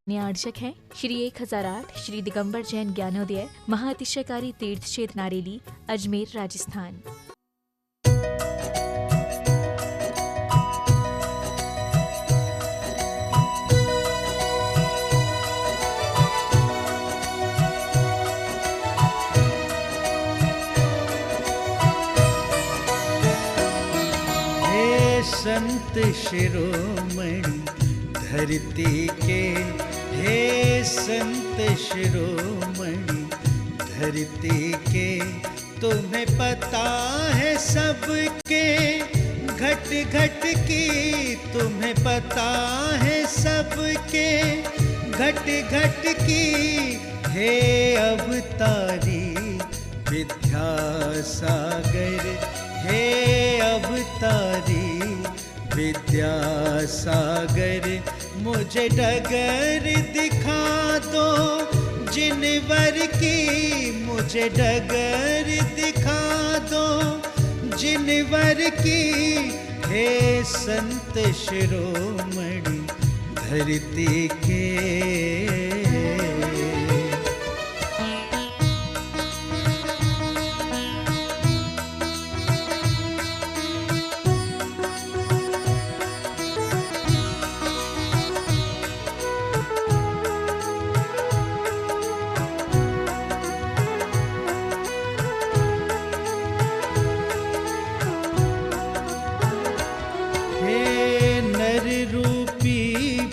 न्यार्चक है श्री 1008 श्री दिगंबर जैन ज्ञानोदय महाअतिशयकारी तीर्थ क्षेत्र नारेली, अजमेर, राजस्थान। हे संत शिरोमणि धरती के, हे संत शिरोमणि धरती के, तुम्हें पता है सबके घट घट की, तुम्हें पता है सबके घट घट की। हे अवतारी विद्यासागर, हे अवतारी विद्यासागर, मुझे डगर दिखा दो जिनवर की, मुझे डगर दिखा दो जिनवर की। हे संत शिरोमणि धरती के।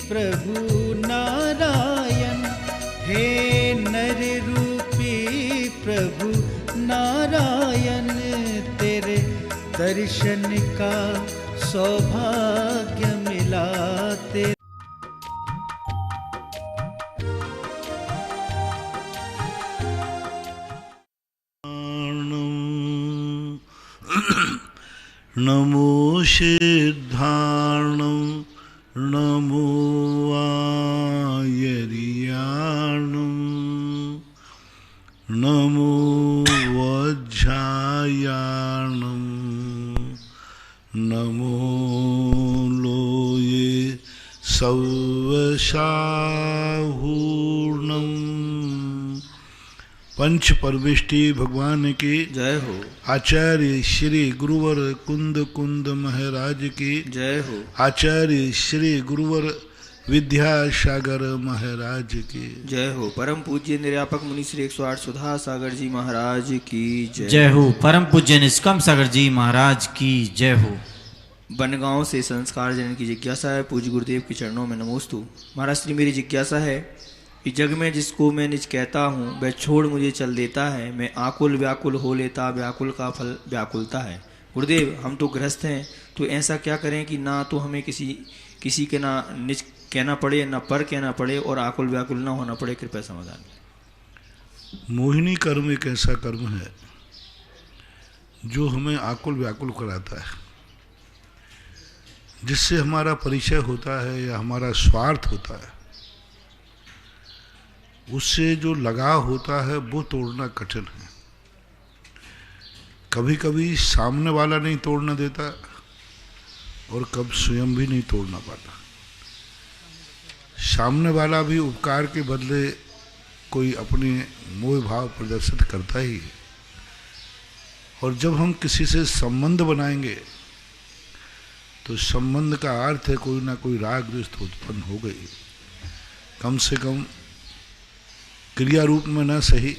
प्रभु नारायण, हे नर रूपी प्रभु नारायण, तेरे दर्शन का सौभाग्य मिला। तेरे नमो सिद्धार्णं नमो आयर्याणं नमो वज्रायाणं नमो लोये सवशाहूर्णं। पंच परमेष्टि भगवान की जय हो। आचार्य श्री गुरुवर कुंद कुंद महाराज की जय हो। आचार्य श्री गुरुवर विद्यासागर महाराज की जय हो। परम पूज्य निर्यापक मुनि श्री 108 सुधा सागर जी महाराज की जय। जय हो। परम पूज्य निष्कम सागर जी महाराज की जय हो। बनगांव से संस्कार जनन की जिज्ञासा है, पूज्य गुरुदेव के चरणों में नमोस्तु। महाराज श्री मेरी जिज्ञासा है कि जग में जिसको मैं निज कहता हूँ वह छोड़ मुझे चल देता है, मैं आकुल व्याकुल हो लेता, व्याकुल का फल व्याकुलता है। गुरुदेव हम तो गृहस्थ हैं, तो ऐसा क्या करें कि ना तो हमें किसी के ना निज कहना पड़े, ना पर कहना पड़े, और आकुल व्याकुल ना होना पड़े। कृपया समाधान। मोहिनी कर्म एक ऐसा कर्म है जो हमें आकुल व्याकुल कराता है, जिससे हमारा परिचय होता है या हमारा स्वार्थ होता है, उससे जो लगाव होता है वो तोड़ना कठिन है। कभी कभी सामने वाला नहीं तोड़ना देता और कब स्वयं भी नहीं तोड़ना पाता। सामने वाला भी उपकार के बदले कोई अपने मोह भाव प्रदर्शित करता ही है। और जब हम किसी से संबंध बनाएंगे तो संबंध का अर्थ है कोई ना कोई राग द्वेष उत्पन्न हो गई। कम से कम क्रिया रूप में ना सही,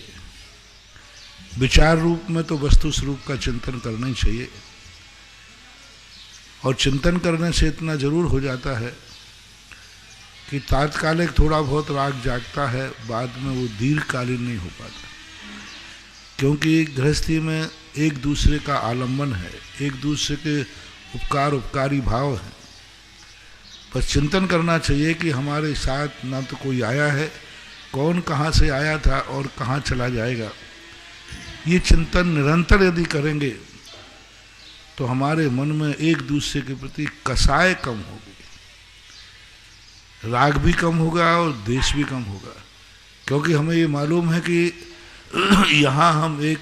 विचार रूप में तो वस्तु स्वरूप का चिंतन करना ही चाहिए। और चिंतन करने से इतना जरूर हो जाता है कि तात्कालिक थोड़ा बहुत राग जागता है, बाद में वो दीर्घकालीन नहीं हो पाता। क्योंकि गृहस्थी में एक दूसरे का आलंबन है, एक दूसरे के उपकार उपकारी भाव है। पर चिंतन करना चाहिए कि हमारे साथ ना तो कोई आया है, कौन कहाँ से आया था और कहाँ चला जाएगा। ये चिंतन निरंतर यदि करेंगे तो हमारे मन में एक दूसरे के प्रति कसाय कम होगी, राग भी कम होगा और द्वेष भी कम होगा। क्योंकि हमें ये मालूम है कि यहाँ हम एक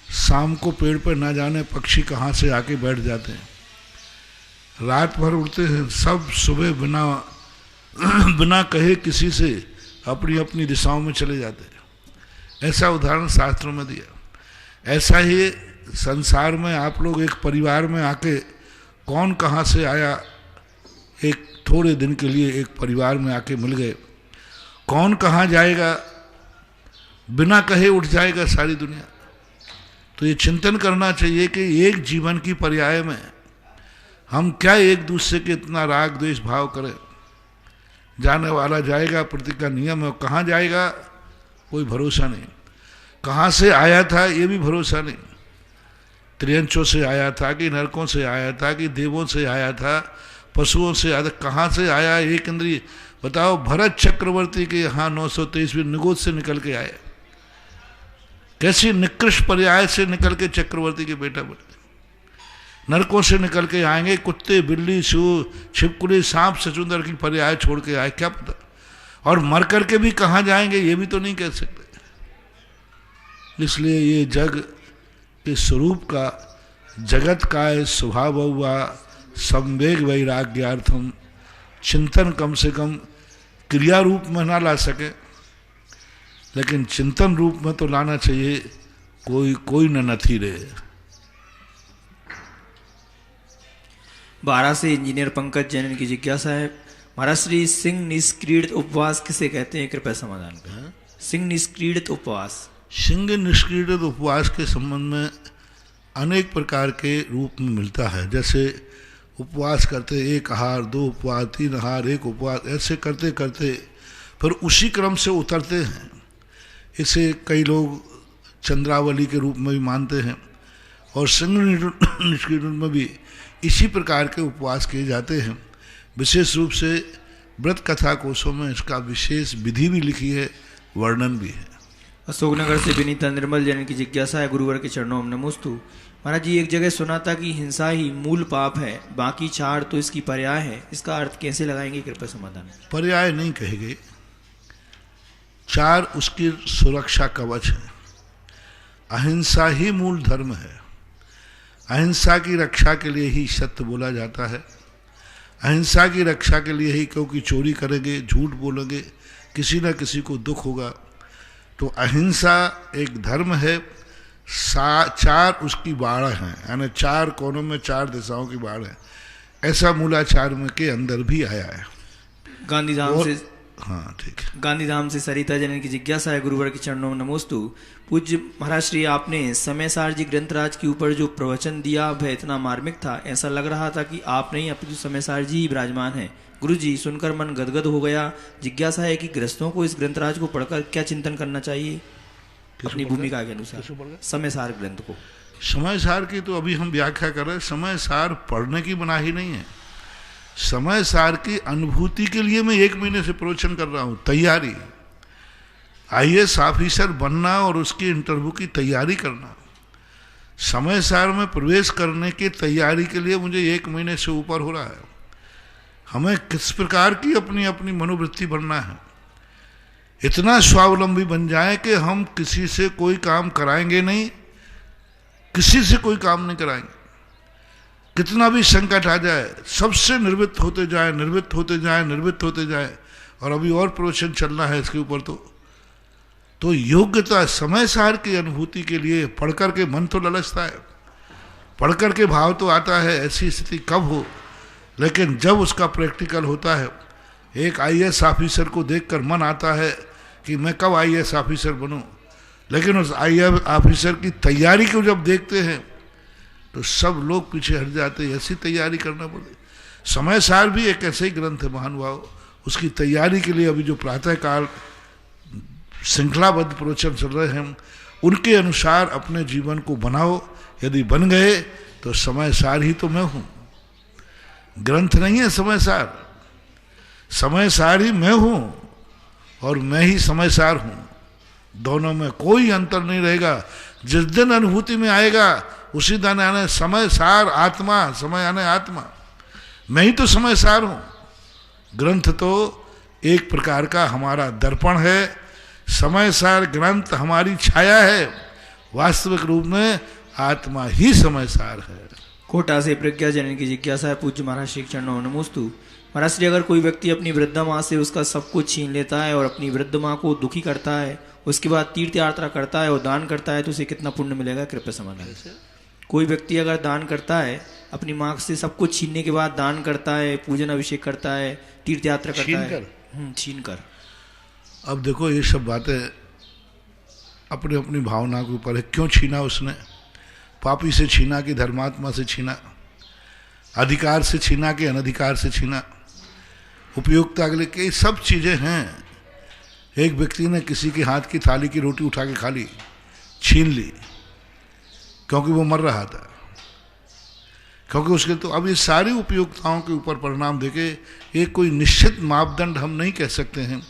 शाम को पेड़ पर ना जाने पक्षी कहाँ से आके बैठ जाते हैं, रात भर उड़ते हैं, सब सुबह बिना बिना कहे किसी से अपनी अपनी दिशाओं में चले जाते हैं। ऐसा उदाहरण शास्त्रों में दिया। ऐसा ही संसार में आप लोग एक परिवार में आके कौन कहाँ से आया, एक थोड़े दिन के लिए एक परिवार में आके मिल गए, कौन कहाँ जाएगा, बिना कहे उठ जाएगा सारी दुनिया। तो ये चिंतन करना चाहिए कि एक जीवन की पर्याय में हम क्या एक दूसरे के इतना राग द्वेष भाव करें। जाने वाला जाएगा, प्रति का नियम है, कहाँ जाएगा कोई भरोसा नहीं, कहाँ से आया था ये भी भरोसा नहीं, त्रियंचों से आया था कि नरकों से आया था कि देवों से आया था, पशुओं से आया था, कहाँ से आया एक इंद्रिय बताओ। भरत चक्रवर्ती के यहाँ 923 निगोद से निकल के आए, कैसी निकृष्ट पर्याय से निकल के चक्रवर्ती के बेटा बने। नरकों से निकल के आएंगे, कुत्ते बिल्ली छिपकली सांप सचुंदर की पर्याय छोड़ के आए, क्या पता। और मर करके भी कहाँ जाएंगे ये भी तो नहीं कह सकते। इसलिए ये जग के स्वरूप का, जगत का स्वभाव हुआ संवेग वैराग्यार्थम, चिंतन कम से कम क्रिया रूप में ना ला सके, लेकिन चिंतन रूप में तो लाना चाहिए। कोई न नथी रहे। 12 से इंजीनियर पंकज जैन की जिज्ञासा है, महाराज श्री सिंह निष्क्रीडित उपवास किसे कहते हैं, कृपया समाधान करें। सिंह निष्क्रीडित उपवास, सिंह निष्क्रीडित उपवास के संबंध में अनेक प्रकार के रूप में मिलता है। जैसे उपवास करते एक आहार, 2 उपवास, 3 आहार, 1 उपवास, ऐसे करते करते फिर उसी क्रम से उतरते हैं। इसे कई लोग चंद्रावली के रूप में भी मानते हैं, और सिंह निष्क्रीडन में भी इसी प्रकार के उपवास किए जाते हैं। विशेष रूप से व्रत कथा कोशों में इसका विशेष विधि भी लिखी है, वर्णन भी है। अशोकनगर से विनीता निर्मल जैन की जिज्ञासा है, गुरुवर के चरणों में नमोस्तु। महाराज जी, एक जगह सुना था कि हिंसा ही मूल पाप है, बाकी 4 तो इसकी पर्याय है, इसका अर्थ कैसे लगाएंगे, कृपया समाधान। पर्याय नहीं कहेंगे, 4 उसकी सुरक्षा कवच है। अहिंसा ही मूल धर्म है। अहिंसा की रक्षा के लिए ही सत्य बोला जाता है। अहिंसा की रक्षा के लिए ही, क्योंकि चोरी करेंगे, झूठ बोलेंगे, किसी न किसी को दुख होगा। तो अहिंसा एक धर्म है। 4 उसकी बाढ़ हैं, यानी 4 कोनों में 4 दिशाओं की बाढ़ है। ऐसा मूलाचार में के अंदर भी आया है। गांधीधाम से, हाँ ठीक है, गांधीधाम से सरिता जैन की जिज्ञासा है, गुरुवर के चरणों में नमोस्तु। पूज्य महाराज श्री, आपने समय सार जी ग्रंथराज के ऊपर जो प्रवचन दिया वह इतना मार्मिक था, ऐसा लग रहा था कि आप नहीं अपितु समय सार जी ही विराजमान हैं। गुरु जी, सुनकर मन गदगद हो गया। जिज्ञासा है कि गृहस्थों को इस ग्रंथराज को पढ़कर क्या चिंतन करना चाहिए अपनी भूमिका के अनुसार, समय सार ग्रंथ को। समय सार की तो अभी हम व्याख्या कर रहे हैं। समय सार पढ़ने की मनाही नहीं है। समय सार की अनुभूति के लिए मैं 1 महीने से प्रवचन कर रहा हूँ। तैयारी, IAS ऑफिसर बनना और उसकी इंटरव्यू की तैयारी करना, समय सार में प्रवेश करने की तैयारी के लिए मुझे 1 महीने से ऊपर हो रहा है। हमें किस प्रकार की अपनी अपनी मनोवृत्ति बनना है, इतना स्वावलंबी बन जाए कि हम किसी से कोई काम कराएंगे नहीं, किसी से कोई काम नहीं कराएंगे। कितना भी संकट आ जाए सबसे निर्वृत्त होते जाए, निर्वृत्त होते जाए, निर्वृत्त होते जाए। और अभी और प्रवचन चलना है इसके ऊपर। तो योग्यता समय सार की अनुभूति के लिए पढ़ कर के मन तो ललचता है, पढ़ कर के भाव तो आता है ऐसी स्थिति कब हो, लेकिन जब उसका प्रैक्टिकल होता है, एक IAS ऑफिसर को देखकर मन आता है कि मैं कब IAS ऑफिसर बनूं, लेकिन उस IAS ऑफिसर की तैयारी को जब देखते हैं तो सब लोग पीछे हट जाते हैं। ऐसी तैयारी करना पड़े। समय सार भी एक ऐसे ही ग्रंथ है महानुभाव। उसकी तैयारी के लिए अभी जो प्रातःकाल श्रृंखलाबद्ध प्रवचन चल रहे हैं, उनके अनुसार अपने जीवन को बनाओ। यदि बन गए तो समय सार ही तो मैं हूँ, ग्रंथ नहीं है समय सार। समय सार ही मैं हूँ और मैं ही समय सार हूँ। दोनों में कोई अंतर नहीं रहेगा। जिस दिन अनुभूति में आएगा उसी दिन आने समय सार आत्मा, समय आने आत्मा, मैं ही तो समय सार हूँ। ग्रंथ तो एक प्रकार का हमारा दर्पण है, समय सार ग्रंथ हमारी छाया है, वास्तविक रूप में आत्मा ही समय सार है। कोटा से प्रज्ञा जैन की जिज्ञासा है, पूज्य महाराज श्री चरणों नमोस्तु। महाराज श्री, अगर कोई व्यक्ति अपनी वृद्धा माँ से उसका सब कुछ छीन लेता है और अपनी वृद्ध माँ को दुखी करता है, उसके बाद तीर्थ यात्रा करता है और दान करता है, तो उसे कितना पुण्य मिलेगा? कृपया समाधान। कोई व्यक्ति अगर दान करता है, अपनी माँ से सब कुछ छीनने के बाद दान करता है, पूजन अभिषेक करता है, तीर्थ यात्रा करता है, छीन कर। अब देखो, ये सब बातें अपनी अपनी भावना के ऊपर है। क्यों छीना उसने? पापी से छीना कि धर्मात्मा से छीना? अधिकार से छीना कि अनधिकार से छीना? उपयोगिता के लिए कई सब चीजें हैं। एक व्यक्ति ने किसी के हाथ की थाली की रोटी उठा के खा ली, छीन ली, क्योंकि वो मर रहा था, क्योंकि उसके तो अब ये सारी उपयोगिताओं के ऊपर परिणाम देके एक कोई निश्चित मापदंड हम नहीं कह सकते हैं।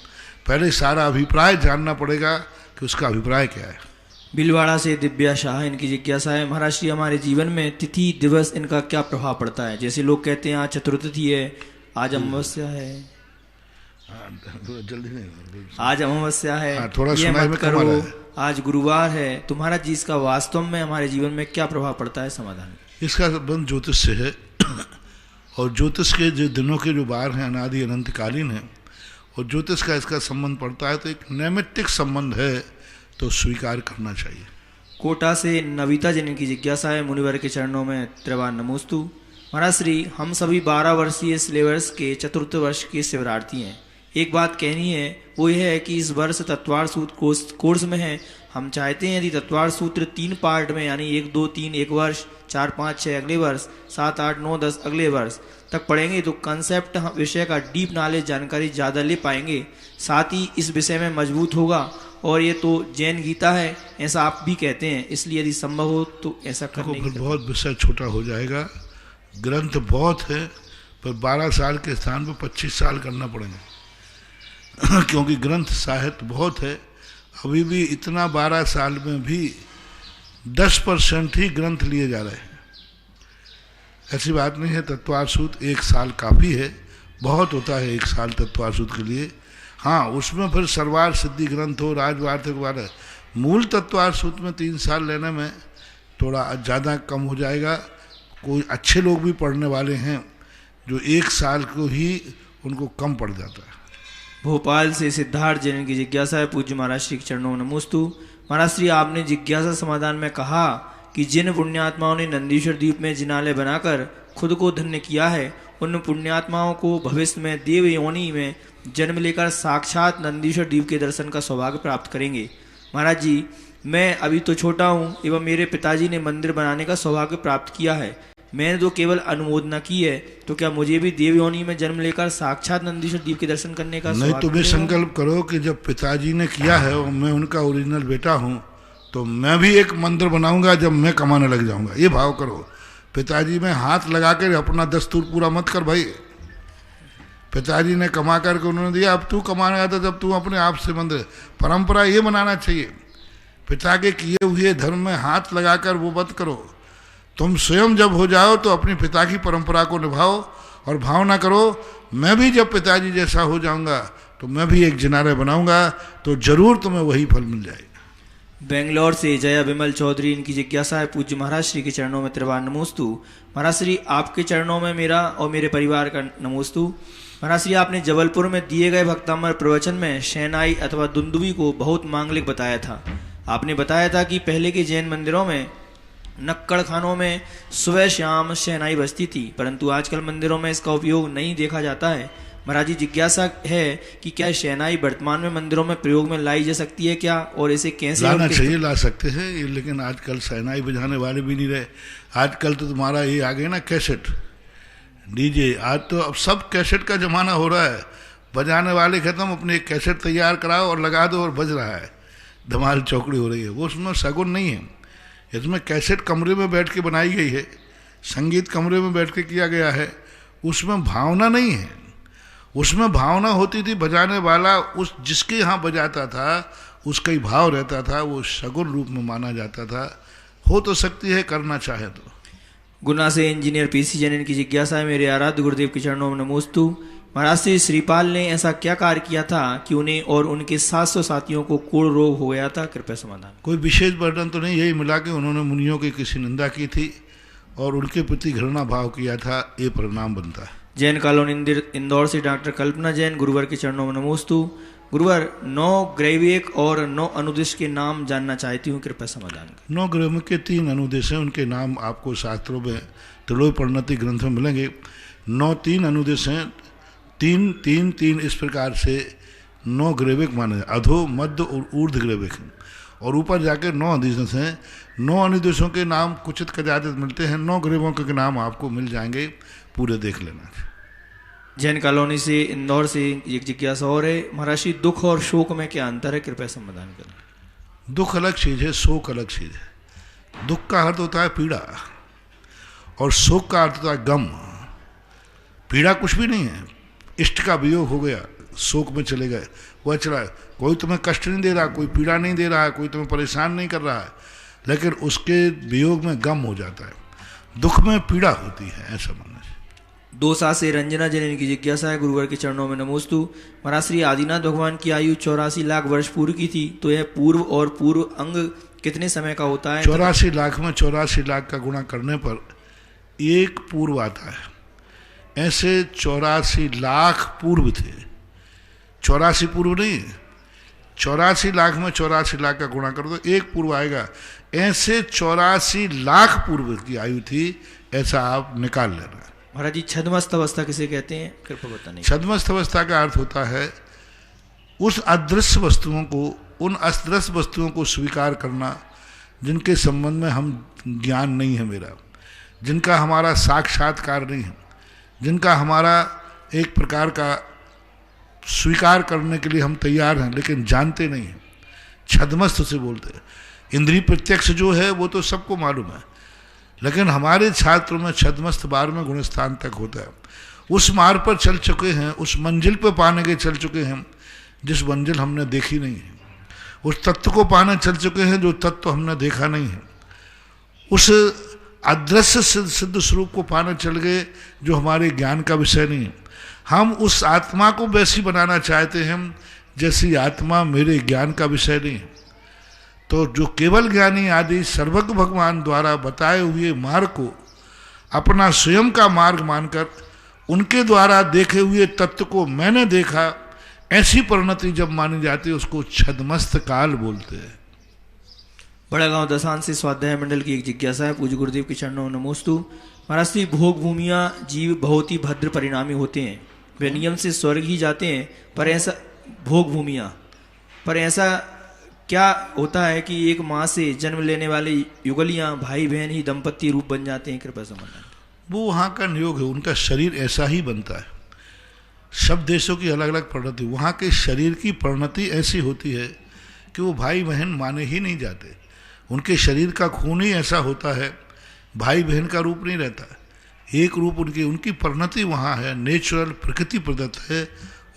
पहले सारा अभिप्राय जानना पड़ेगा कि उसका अभिप्राय क्या है। बिलवाड़ा से दिव्या शाह, इनकी जिज्ञासा है, महाराज श्री, हमारे जीवन में तिथि दिवस इनका क्या प्रभाव पड़ता है? जैसे लोग कहते हैं आज चतुर्थी है, आज अमावस्या है, जल्दी नहीं, आज अमावस्या है, थोड़ा ये सुनाई मत में करो, कमाल है। आज गुरुवार है, तुम्हारा जी इसका वास्तव में हमारे जीवन में क्या प्रभाव पड़ता है? समाधान। इसका संबंध ज्योतिष से है और ज्योतिष के जो दिनों के जो बार हैं अनादि अनंतकालीन हैं, और ज्योतिष का इसका संबंध पड़ता है, तो एक नैमित्तिक संबंध है, तो स्वीकार करना चाहिए। कोटा से नविता जन की जिज्ञासा है, मुनिवर के चरणों में त्रिवान नमोस्तु। महाराज श्री, हम सभी 12 वर्षीय सिलेबस के चतुर्थ वर्ष के शिवरार्थी हैं। एक बात कहनी है, वो यह है कि इस वर्ष तत्वार सूत्र कोर्स में है। हम चाहते हैं यदि तत्वार सूत्र 3 पार्ट में, यानी 1, 2, 3 एक वर्ष, 4, 5, 6 अगले वर्ष, 7, 8, 9, 10 अगले वर्ष तक पढ़ेंगे तो कंसेप्ट विषय का डीप नॉलेज जानकारी ज़्यादा ले पाएंगे, साथ ही इस विषय में मजबूत होगा। और ये तो जैन गीता है, ऐसा आप भी कहते हैं, इसलिए यदि संभव हो तो ऐसा करने की। बहुत विषय छोटा हो जाएगा, ग्रंथ बहुत है, पर 12 साल के स्थान पर 25 साल करना पड़ेगा क्योंकि ग्रंथ साहित्य बहुत है। अभी भी इतना 12 साल में भी 10% ही ग्रंथ लिए जा रहे हैं। ऐसी बात नहीं है, तत्वार सूत्र 1 साल काफ़ी है, बहुत होता है 1 साल तत्वार सूत्र के लिए। हाँ, उसमें फिर सर्वार सिद्धि ग्रंथ हो, राजवार्थिक वाला, मूल तत्वार सूत्र में 3 साल लेने में थोड़ा ज़्यादा कम हो जाएगा। कोई अच्छे लोग भी पढ़ने वाले हैं जो 1 साल को ही उनको कम पड़ जाता है। भोपाल से सिद्धार्थ जैन की जिज्ञासा है, पूज्य महाराज श्री के चरणों में नमोस्तु। महाराज श्री, आपने जिज्ञासा समाधान में कहा कि जिन पुण्यात्माओं ने नंदीश्वर द्वीप में जिनालय बनाकर खुद को धन्य किया है, उन पुण्यात्माओं को भविष्य में देव योनि में जन्म लेकर साक्षात नंदीश्वर द्वीप के दर्शन का सौभाग्य प्राप्त करेंगे। महाराज जी, मैं अभी तो छोटा हूँ एवं मेरे पिताजी ने मंदिर बनाने का सौभाग्य प्राप्त किया है, मैंने तो केवल अनुमोदना की है, तो क्या मुझे भी देव योनि में जन्म लेकर साक्षात नंदीश्वर द्वीप के दर्शन करने का नहीं? तुम्हें संकल्प करो कि जब पिताजी ने किया है और मैं उनका ओरिजिनल बेटा हूँ, तो मैं भी एक मंदिर बनाऊंगा जब मैं कमाने लग जाऊंगा। ये भाव करो। पिताजी में हाथ लगा कर अपना दस्तूर पूरा मत कर भाई। पिताजी ने कमा करके उन्होंने दिया, अब तू कमाने आता जब तू अपने आप से मंदिर। परंपरा ये बनाना चाहिए, पिता के किए हुए धर्म में हाथ लगाकर वो मत करो। तुम स्वयं जब हो जाओ तो अपने पिता की परंपरा को निभाओ और भावना करो, मैं भी जब पिताजी जैसा हो जाऊंगा तो मैं भी एक जिनालय बनाऊंगा, तो जरूर तुम्हें वही फल मिल जाएगा। बेंगलोर से जया विमल चौधरी, इनकी जिज्ञासा है, पूज्य महाराज श्री के चरणों में त्रिवार नमोस्तु। महाराज श्री, आपके चरणों में मेरा और मेरे परिवार का नमोस्तु। महाराज श्री, आपने जबलपुर में दिए गए भक्तामर प्रवचन में शहनाई अथवा दुंदुबी को बहुत मांगलिक बताया था। आपने बताया था कि पहले के जैन मंदिरों में नक्कड़ खानों में सुबह शाम शहनाई बजती थी, परंतु आजकल मंदिरों में इसका उपयोग नहीं देखा जाता है। महाराज जी, जिज्ञासा है कि क्या शहनाई वर्तमान में मंदिरों में प्रयोग में लाई जा सकती है क्या, और इसे कैसे लाना चाहिए? ला सकते हैं, लेकिन आजकल शहनाई बजाने वाले भी नहीं रहे। आजकल तो तुम्हारा ये आ गया ना कैसेट, डीजे। आज तो अब सब कैसेट का जमाना हो रहा है, बजाने वाले खत्म, अपने एक कैसेट तैयार कराओ और लगा दो और बज रहा है, धमाल चौकड़ी हो रही है। वो उसमें सगुन नहीं है। इसमें कैसेट कमरे में बैठ के बनाई गई है, संगीत कमरे में बैठ के किया गया है, उसमें भावना नहीं है। उसमें भावना होती थी, बजाने वाला उस जिसके यहाँ बजाता था उसका ही भाव रहता था, वो सगुन रूप में माना जाता था। हो तो सकती है, करना चाहे तो। गुना से इंजीनियर पीसी जैन की जिज्ञासा है, मेरे आराध्य गुरुदेव के चरणों में नमोस्तु। महाराज श्री, श्रीपाल ने ऐसा क्या कार्य किया था कि उन्हें और उनके 700 साथियों को कोढ़ रोग हो गया था? कृपया समाधान। कोई विशेष वर्णन तो नहीं, यही मिला कि उन्होंने मुनियों की किसी निंदा की थी और उनके प्रति घृणा भाव किया था, ये परिणाम बनता है। जैन कॉलोनी इंदौर से डॉक्टर कल्पना जैन, गुरुवर के चरणों में नमोस्तु। गुरुवर 9 ग्रैविक और 9 अनुदेश के नाम जानना चाहती हूँ, कृपया समाधान करें। 9 ग्रैविक के 3 अनुदेश हैं, उनके नाम आपको शास्त्रों में त्रिलोक परिणति ग्रंथ में मिलेंगे। 3 अनुदेश हैं, 3 इस प्रकार से 9 ग्रैविक माने, अधो मध्य और ऊर्ध्व ग्रैविक हैं, और ऊपर जाकर 9 अनुदेश हैं। 9 अनुदेशों के नाम कुचित कदाचित मिलते हैं, 9 ग्रैविकों के नाम आपको मिल जाएंगे, पूरे देख लेना। जैन कॉलोनी से इंदौर से एक जिज्ञासा और है, महाराज दुख और शोक में क्या अंतर है, कृपया समाधान करें। दुख अलग चीज़ है, शोक अलग चीज़ है। दुख का अर्थ होता है पीड़ा, और शोक का अर्थ होता है गम। पीड़ा कुछ भी नहीं है, इष्ट का वियोग हो गया, शोक में चले गए, वह चला। कोई तुम्हें कष्ट नहीं दे रहा, कोई पीड़ा नहीं दे रहा है, कोई तुम्हें परेशान नहीं कर रहा है, लेकिन उसके वियोग में गम हो जाता है। दुख में पीड़ा होती है, ऐसा मानना। दोसा से रंजना जैन इनकी जिज्ञासा है, गुरुवर के चरणों में नमोस्तु। महाराज श्री आदिनाथ भगवान की आयु 84 लाख वर्ष पूर्व की थी, तो यह पूर्व और पूर्व अंग कितने समय का होता है? 84 लाख में 84 लाख का गुणा करने पर एक पूर्व आता है। ऐसे 84 लाख पूर्व थे, 84 पूर्व नहीं, 84 लाख में 84 लाख का गुणा कर दो, एक पूर्व आएगा। ऐसे 84 लाख पूर्व की आयु थी, ऐसा आप निकाल लेना। महाराज जी छद्मस्त अवस्था किसे कहते हैं, कृपया बताने। छद्मस्त अवस्था का अर्थ होता है उस अदृश्य वस्तुओं को, उन अदृश्य वस्तुओं को स्वीकार करना जिनके संबंध में हम ज्ञान नहीं है मेरा, जिनका हमारा साक्षात्कार नहीं है, जिनका हमारा एक प्रकार का स्वीकार करने के लिए हम तैयार हैं लेकिन जानते नहीं हैं। छद्मस्त से बोलते हैं। इंद्रिय प्रत्यक्ष जो है वो तो सबको मालूम है, लेकिन हमारे छात्रों में छद्मस्त 12वें गुणस्थान तक होता है। उस मार्ग पर चल चुके हैं, उस मंजिल पर पाने के चल चुके हैं जिस मंजिल हमने देखी नहीं है, उस तत्व को पाने चल चुके हैं जो तत्व हमने देखा नहीं है, उस अदृश्य सिद्ध स्वरूप को पाने चल गए जो हमारे ज्ञान का विषय नहीं है। हम उस आत्मा को वैसी बनाना चाहते हैं जैसी आत्मा मेरे ज्ञान का विषय नहीं है। तो जो केवल ज्ञानी आदि सर्वज्ञ भगवान द्वारा बताए हुए मार्ग को अपना स्वयं का मार्ग मानकर उनके द्वारा देखे हुए तत्व को मैंने देखा, ऐसी परिणति जब मानी जाती है उसको छद्मस्त काल बोलते हैं। बड़ा गांव दसान से स्वाध्याय मंडल की एक जिज्ञासा है, पूज्य गुरुदेव के चरणों में नमोस्तु। महाराज श्री भोग भूमियाँ जीव बहुत ही भद्र परिणामी होते हैं, वे नियम से स्वर्ग ही जाते हैं, पर ऐसा भोग भूमियाँ पर ऐसा क्या होता है कि एक माँ से जन्म लेने वाले युगलियाँ भाई बहन ही दंपत्ति रूप बन जाते हैं, कृपया समझना। वो वहाँ का नियोग है, उनका शरीर ऐसा ही बनता है। सब देशों की अलग अलग परिणति, वहाँ के शरीर की परिणति ऐसी होती है कि वो भाई बहन माने ही नहीं जाते। उनके शरीर का खून ही ऐसा होता है, भाई बहन का रूप नहीं रहता, एक रूप उनकी परिणति वहाँ है, नेचुरल प्रकृति प्रदत्त है,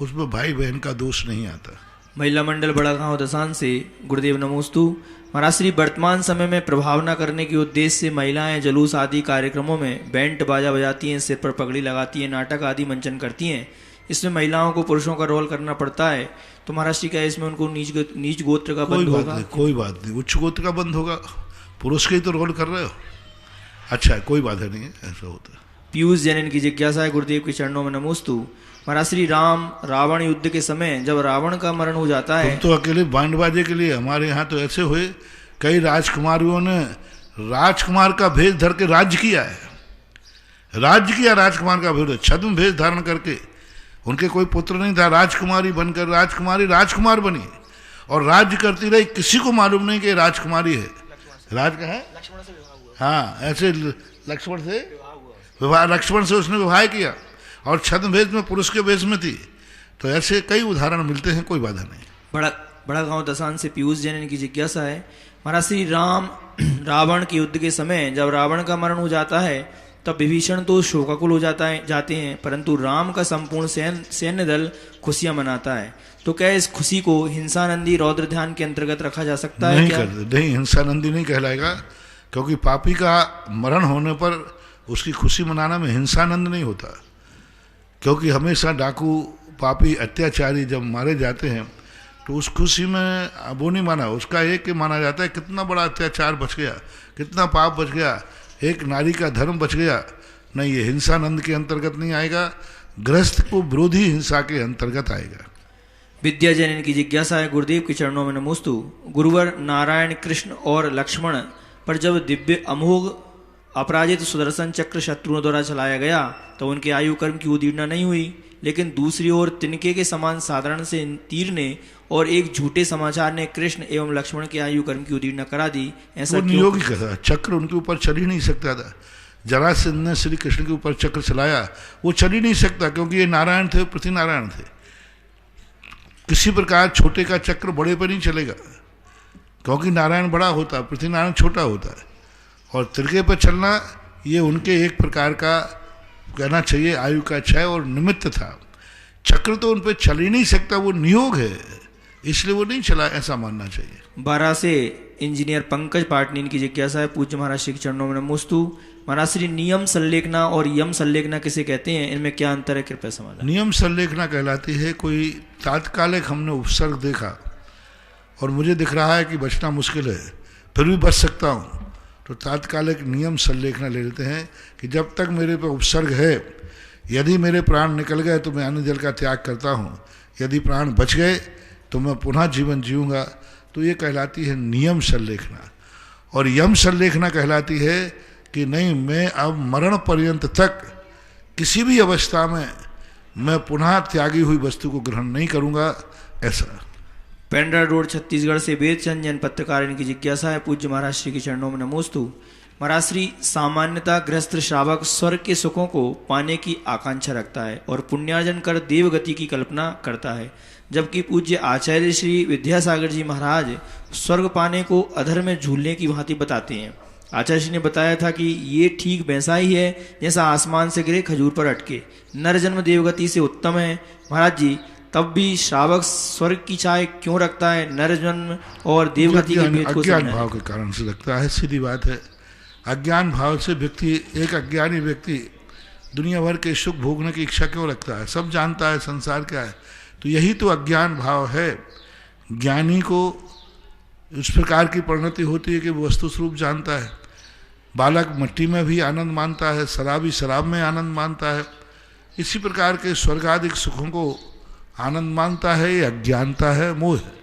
उसमें भाई बहन का दोष नहीं आता। महिला मंडल बड़ा गांव दसान से गुरुदेव नमोस्तु। महाराज श्री वर्तमान समय में प्रभावना करने के उद्देश्य से महिलाएं जुलूस आदि कार्यक्रमों में बैंड बाजा बजाती हैं, सिर पर पगड़ी लगाती हैं, नाटक आदि मंचन करती हैं। इसमें महिलाओं को पुरुषों का रोल करना पड़ता है, तो महाराज श्री क्या इसमें उनको नीच गोत्र का बंद होगा? कोई बात नहीं, उच्च गोत्र का बंद होगा, पुरुष के ही तो रोल कर रहे हो। अच्छा है, कोई बात नहीं है, ऐसा होता है। पीयूष जैन इनकी जिज्ञासा है, गुरुदेव के चरणों में नमोस्तु। महाराज श्री राम रावण युद्ध के समय जब रावण का मरण हो जाता है, तो अकेले बैंड बाजे के लिए हमारे यहाँ तो ऐसे हुए, कई राजकुमारियों ने राजकुमार का भेष धर के राज्य किया है, राज्य किया राजकुमार का भेष, छद्म भेष धारण करके। उनके कोई पुत्र नहीं था, राजकुमारी बनकर राजकुमार बनी और राज्य करती रही, किसी को मालूम नहीं कि राजकुमारी है। राज का है, हाँ, ऐसे लक्ष्मण से उसने विवाह किया और छद्म भेष में पुरुष के भेष में थी। तो ऐसे कई उदाहरण मिलते हैं, कोई बाधा नहीं। बड़ा गांव दसान से पीयूष जैन की जिज्ञासा है, महाराज श्री राम रावण के युद्ध के समय जब रावण का मरण हो जाता है तब विभीषण तो शोकाकुल हो जाते हैं, परंतु राम का संपूर्ण सैन्य दल खुशियां मनाता है। तो क्या इस खुशी को हिंसानंदी रौद्र ध्यान के अंतर्गत रखा जा सकता है? नहीं, हिंसानंदी नहीं कहलाएगा, क्योंकि पापी का मरण होने पर उसकी खुशी मनाना में हिंसानंद नहीं होता। क्योंकि हमेशा डाकू पापी अत्याचारी जब मारे जाते हैं तो उस खुशी में वो नहीं माना, उसका एक ही माना जाता है कितना बड़ा अत्याचार बच गया, कितना पाप बच गया, एक नारी का धर्म बच गया। नहीं, ये हिंसानंद के अंतर्गत नहीं आएगा, गृहस्थ को विरोधी हिंसा के अंतर्गत आएगा। विद्याजन की जिज्ञासा है, गुरुदेव के चरणों में नमोस्तु। गुरुवर नारायण, कृष्ण और लक्ष्मण पर जब दिव्य अमोघ अपराजित सुदर्शन चक्र शत्रुओं द्वारा चलाया गया तो उनके आयु कर्म की उदीर्णा नहीं हुई, लेकिन दूसरी ओर तिनके के समान साधारण से तीर ने और एक झूठे समाचार ने कृष्ण एवं लक्ष्मण के आयु कर्म की उदीर्णा करा दी। ऐसा नियोगी कहा, चक्र उनके ऊपर चल ही नहीं सकता था। जरासंध ने श्री कृष्ण के ऊपर चक्र चलाया, वो चल ही नहीं सकता, क्योंकि ये नारायण थे, पृथ्वी नारायण थे। किसी प्रकार छोटे का चक्र बड़े पर नहीं चलेगा, क्योंकि नारायण बड़ा होता है, पृथ्वी नारायण छोटा होता है। और तिरके पर चलना ये उनके एक प्रकार का कहना चाहिए आयु का क्षय और निमित्त था। चक्र तो उन पर चल ही नहीं सकता, वो नियोग है, इसलिए वो नहीं चला, ऐसा मानना चाहिए। 12 से इंजीनियर पंकज पाटनी की जिज्ञासा है, पूज्य महाराज श्री के चरणों में नमोस्तु। महाराज श्री, नियम संलेखना और यम संलेखना किसे कहते हैं, इनमें क्या अंतर है, कृपया समाधान। नियम संलेखना कहलाती है कोई तात्कालिक हमने उपसर्ग देखा और मुझे दिख रहा है कि बचना मुश्किल है, फिर भी बच सकता हूँ, तो तात्कालिक नियम संलेखना ले लेते हैं कि जब तक मेरे पे उपसर्ग है, यदि मेरे प्राण निकल गए तो मैं अन्न जल का त्याग करता हूँ, यदि प्राण बच गए तो मैं पुनः जीवन जीऊँगा, तो ये कहलाती है नियम संलेखना। और यम संलेखना कहलाती है कि नहीं, मैं अब मरण पर्यंत तक किसी भी अवस्था में मैं पुनः त्यागी हुई वस्तु को ग्रहण नहीं करूँगा, ऐसा। पेंड्रा रोड छत्तीसगढ़ से वेदचंद जैन पत्रकार, इनकी जिज्ञासा है, पूज्य महाराज श्री के चरणों में नमोस्तु। महाराज श्री, सामान्यतः गृहस्थ श्रावक स्वर्ग के सुखों को पाने की आकांक्षा रखता है और पुण्यार्जन कर देवगति की कल्पना करता है, जबकि पूज्य आचार्य श्री विद्यासागर जी महाराज स्वर्ग पाने को अधर में झूलने की भांति बताते हैं। आचार्य श्री ने बताया था कि ये ठीक वैसा ही है जैसा आसमान से गिरे खजूर पर अटके, नर जन्म देवगति से उत्तम है। महाराज जी, तब भी श्रावक स्वर्ग की चाह क्यों रखता है, नर जन्म और देवगति के भेद को अज्ञान भाव के कारण से लगता है, सीधी बात है। अज्ञान भाव से व्यक्ति, एक अज्ञानी व्यक्ति दुनिया भर के सुख भोगने की इच्छा क्यों रखता है, सब जानता है संसार क्या है, तो यही तो अज्ञान भाव है। ज्ञानी को इस प्रकार की परिणति होती है कि वो वस्तु स्वरूप जानता है। बालक मिट्टी में भी आनंद मानता है, शराबी शराब में आनंद मानता है, इसी प्रकार के स्वर्गादिक सुखों को आनंद मानता है, ये अज्ञानता है, मोह है।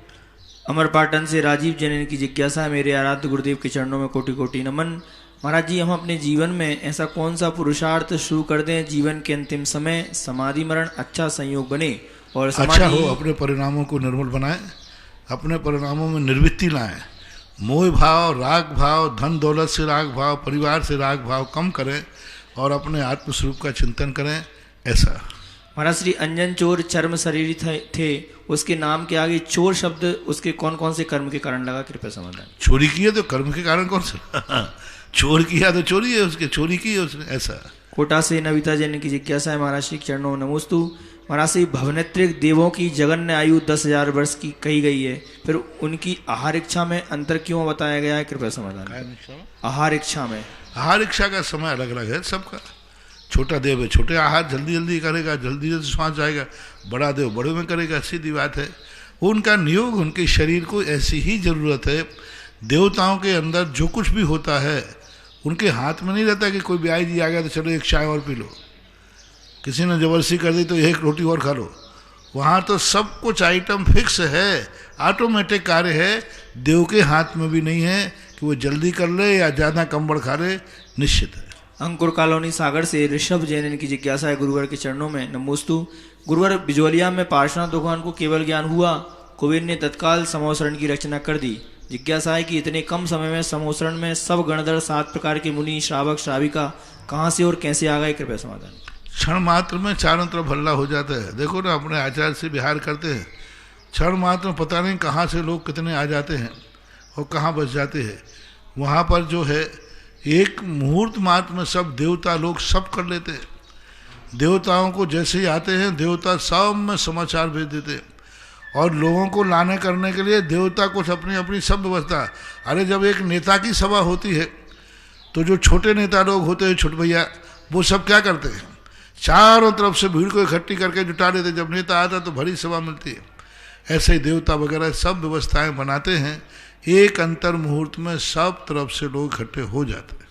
अमरपाटन से राजीव जैन की जिज्ञासा है, मेरे आराध्य गुरुदेव के चरणों में कोटि कोटि नमन। महाराज जी, हम अपने जीवन में ऐसा कौन सा पुरुषार्थ शुरू कर दें जीवन के अंतिम समय समाधि मरण अच्छा संयोग बने और अच्छा हो, अपने परिणामों को निर्मल बनाए, अपने परिणामों में निर्वृत्ति लाएं, मोह भाव, राग भाव, धन दौलत से राग भाव, परिवार से राग भाव कम करें और अपने आत्मस्वरूप का चिंतन करें, ऐसा। महाराज श्री, अंजन चोर चर्म शरीर थे, उसके नाम के आगे चोर शब्द उसके कौन कौन से कर्म के कारण लगा, कृपया समाधान। चोरी किया तो कर्म के कारण कौन सा चोर किया तो चोरी है उसके, चोरी की है उसने, ऐसा। कोटा से नविता जैन की जिज्ञासा है, महाराज श्री चरणों में नमोस्तु। महाराज श्री, भवनेत्रिक देवों की जगन्य आयु 10,000 वर्ष की कही गई है, फिर उनकी आहार इच्छा में अंतर क्यों बताया गया है, कृपया समाधान। आहार इच्छा में, आहार इच्छा का समय अलग अलग है सबका। छोटा देव है, छोटे आहार जल्दी जल्दी करेगा, जल्दी जल्दी श्वास जाएगा, बड़ा देव बड़े में करेगा, सीधी बात है। वो उनका नियोग, उनके शरीर को ऐसी ही जरूरत है। देवताओं के अंदर जो कुछ भी होता है उनके हाथ में नहीं रहता कि कोई ब्याह जी आ गया तो चलो एक चाय और पी लो, किसी ने जबरदस्ती कर दी तो एक रोटी और खा लो। वहाँ तो सब कुछ आइटम फिक्स है, ऑटोमेटिक कार्य है। देव के हाथ में भी नहीं है कि वो जल्दी कर ले या ज़्यादा कंबल खा ले, निश्चित है। अंकुर कॉलोनी सागर से ऋषभ जैन की जिज्ञासा है, गुरुवर के चरणों में नमोस्तु। गुरुवर, बिजोलिया में पार्श्वनाथ भगवान को केवल ज्ञान हुआ, कुबेर ने तत्काल समोसरण की रचना कर दी। जिज्ञासा है कि इतने कम समय में समोसरण में सब गणधर 7 प्रकार के मुनि श्रावक श्राविका कहाँ से और कैसे आ गए, कृपया समाधान। क्षण मात्र में चारों तरफ हल्ला हो जाता है। देखो ना, अपने आचार्य से विहार करते हैं, क्षण मात्र में पता नहीं कहाँ से लोग कितने आ जाते हैं और कहाँ बच जाते हैं। वहाँ पर जो है एक मुहूर्त मात्र में सब देवता लोग सब कर लेते हैं। देवताओं को जैसे ही आते हैं देवता सब में समाचार भेज देते हैं और लोगों को लाने करने के लिए देवता कुछ अपनी अपनी सब व्यवस्था। अरे जब एक नेता की सभा होती है तो जो छोटे नेता लोग होते हैं, छोटे भैया, वो सब क्या करते हैं, चारों तरफ से भीड़ को इकट्ठी करके जुटा देते। जब नेता आता तो भरी सभा मिलती है। ऐसे ही देवता वगैरह सब व्यवस्थाएं बनाते हैं, एक अंतर मुहूर्त में सब तरफ से लोग इकट्ठे हो जाते हैं।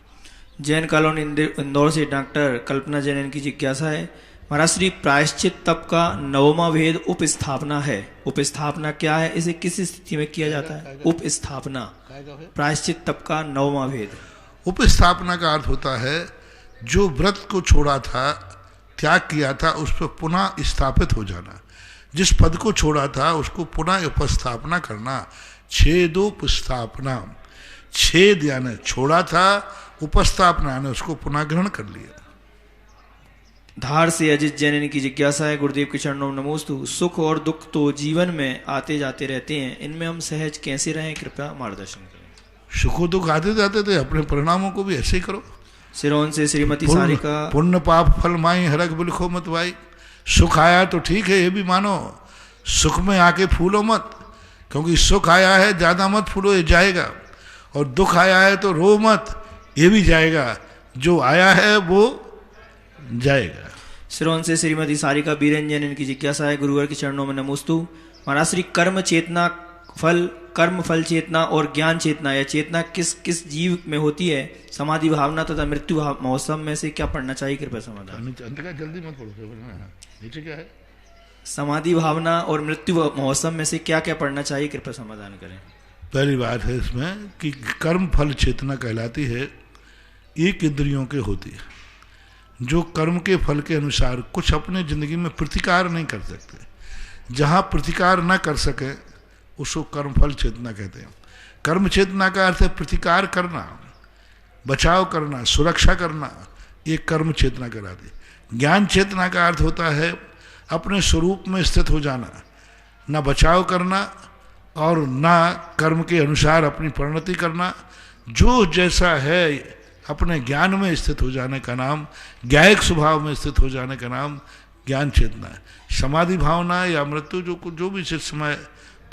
जैन कॉलोनी इंदौर से डॉक्टर कल्पना जैन की जिज्ञासा है, महाराज श्री प्रायश्चित तप का 9वां भेद उपस्थापना है। उपस्थापना क्या है, इसे किस स्थिति में किया जाता है? उपस्थापना प्रायश्चित तप का 9वां भेद। उपस्थापना का अर्थ होता है जो व्रत को छोड़ा था, त्याग किया था, उस पर पुनः स्थापित हो जाना। जिस पद को छोड़ा था उसको पुनः उपस्थापना करना। छेदोपस्थापना, छेद यानी छोड़ा था, उपस्थापना यानी उसको पुनः ग्रहण कर लिया। धार से अजित जैन की जिज्ञासा है, गुरुदेव के चरणों में नमोस्तु। सुख और दुख तो जीवन में आते जाते रहते हैं, इनमें हम सहज कैसे रहें, कृपया मार्गदर्शन करें। सुख दुख आते जाते थे, अपने परिणामों को भी ऐसे ही करो। सिरोन से श्रीमती सारिका, पुण्य पाप फल माई हरक बिलखो मत भाई। सुख आया तो ठीक है, ये भी मानो, सुख में आके फूलो मत, क्योंकि सुख आया है ज्यादा मत फूलो, ये जाएगा। और दुख आया है तो रो मत, ये भी जाएगा। जो आया है वो जाएगा। सिरोन से श्रीमती सारिका बीरंजन, इनकी जिज्ञासा है, गुरुवर के चरणों में नमोस्तु। महाराज श्री कर्म चेतना फल, कर्म फल चेतना और ज्ञान चेतना, यह चेतना किस किस जीव में होती है? समाधि भावना तथा मृत्यु मौसम में से क्या पढ़ना चाहिए, कृपया समाधान। जल्दी मत पढ़ो, नीचे क्या है? समाधि भावना और मृत्यु मौसम में से क्या क्या पढ़ना चाहिए, कृपया समाधान करें। पहली बात है इसमें कि कर्म फल चेतना कहलाती है, एक इंद्रियों के होती है, जो कर्म के फल के अनुसार कुछ अपने जिंदगी में प्रतिकार नहीं कर सकते। जहाँ प्रतिकार न कर सके उसको कर्म फल चेतना कहते हैं। कर्म चेतना का अर्थ है प्रतिकार करना, बचाव करना, सुरक्षा करना, ये कर्म चेतना कहलाती है। ज्ञान चेतना का अर्थ होता है अपने स्वरूप में स्थित हो जाना, न बचाव करना और न कर्म के अनुसार अपनी परिणति करना। जो जैसा है अपने ज्ञान में स्थित हो जाने का नाम, ज्ञायक स्वभाव में स्थित हो जाने का नाम ज्ञान चेतना है। समाधि भावना या मृत्यु जो भी जिस समय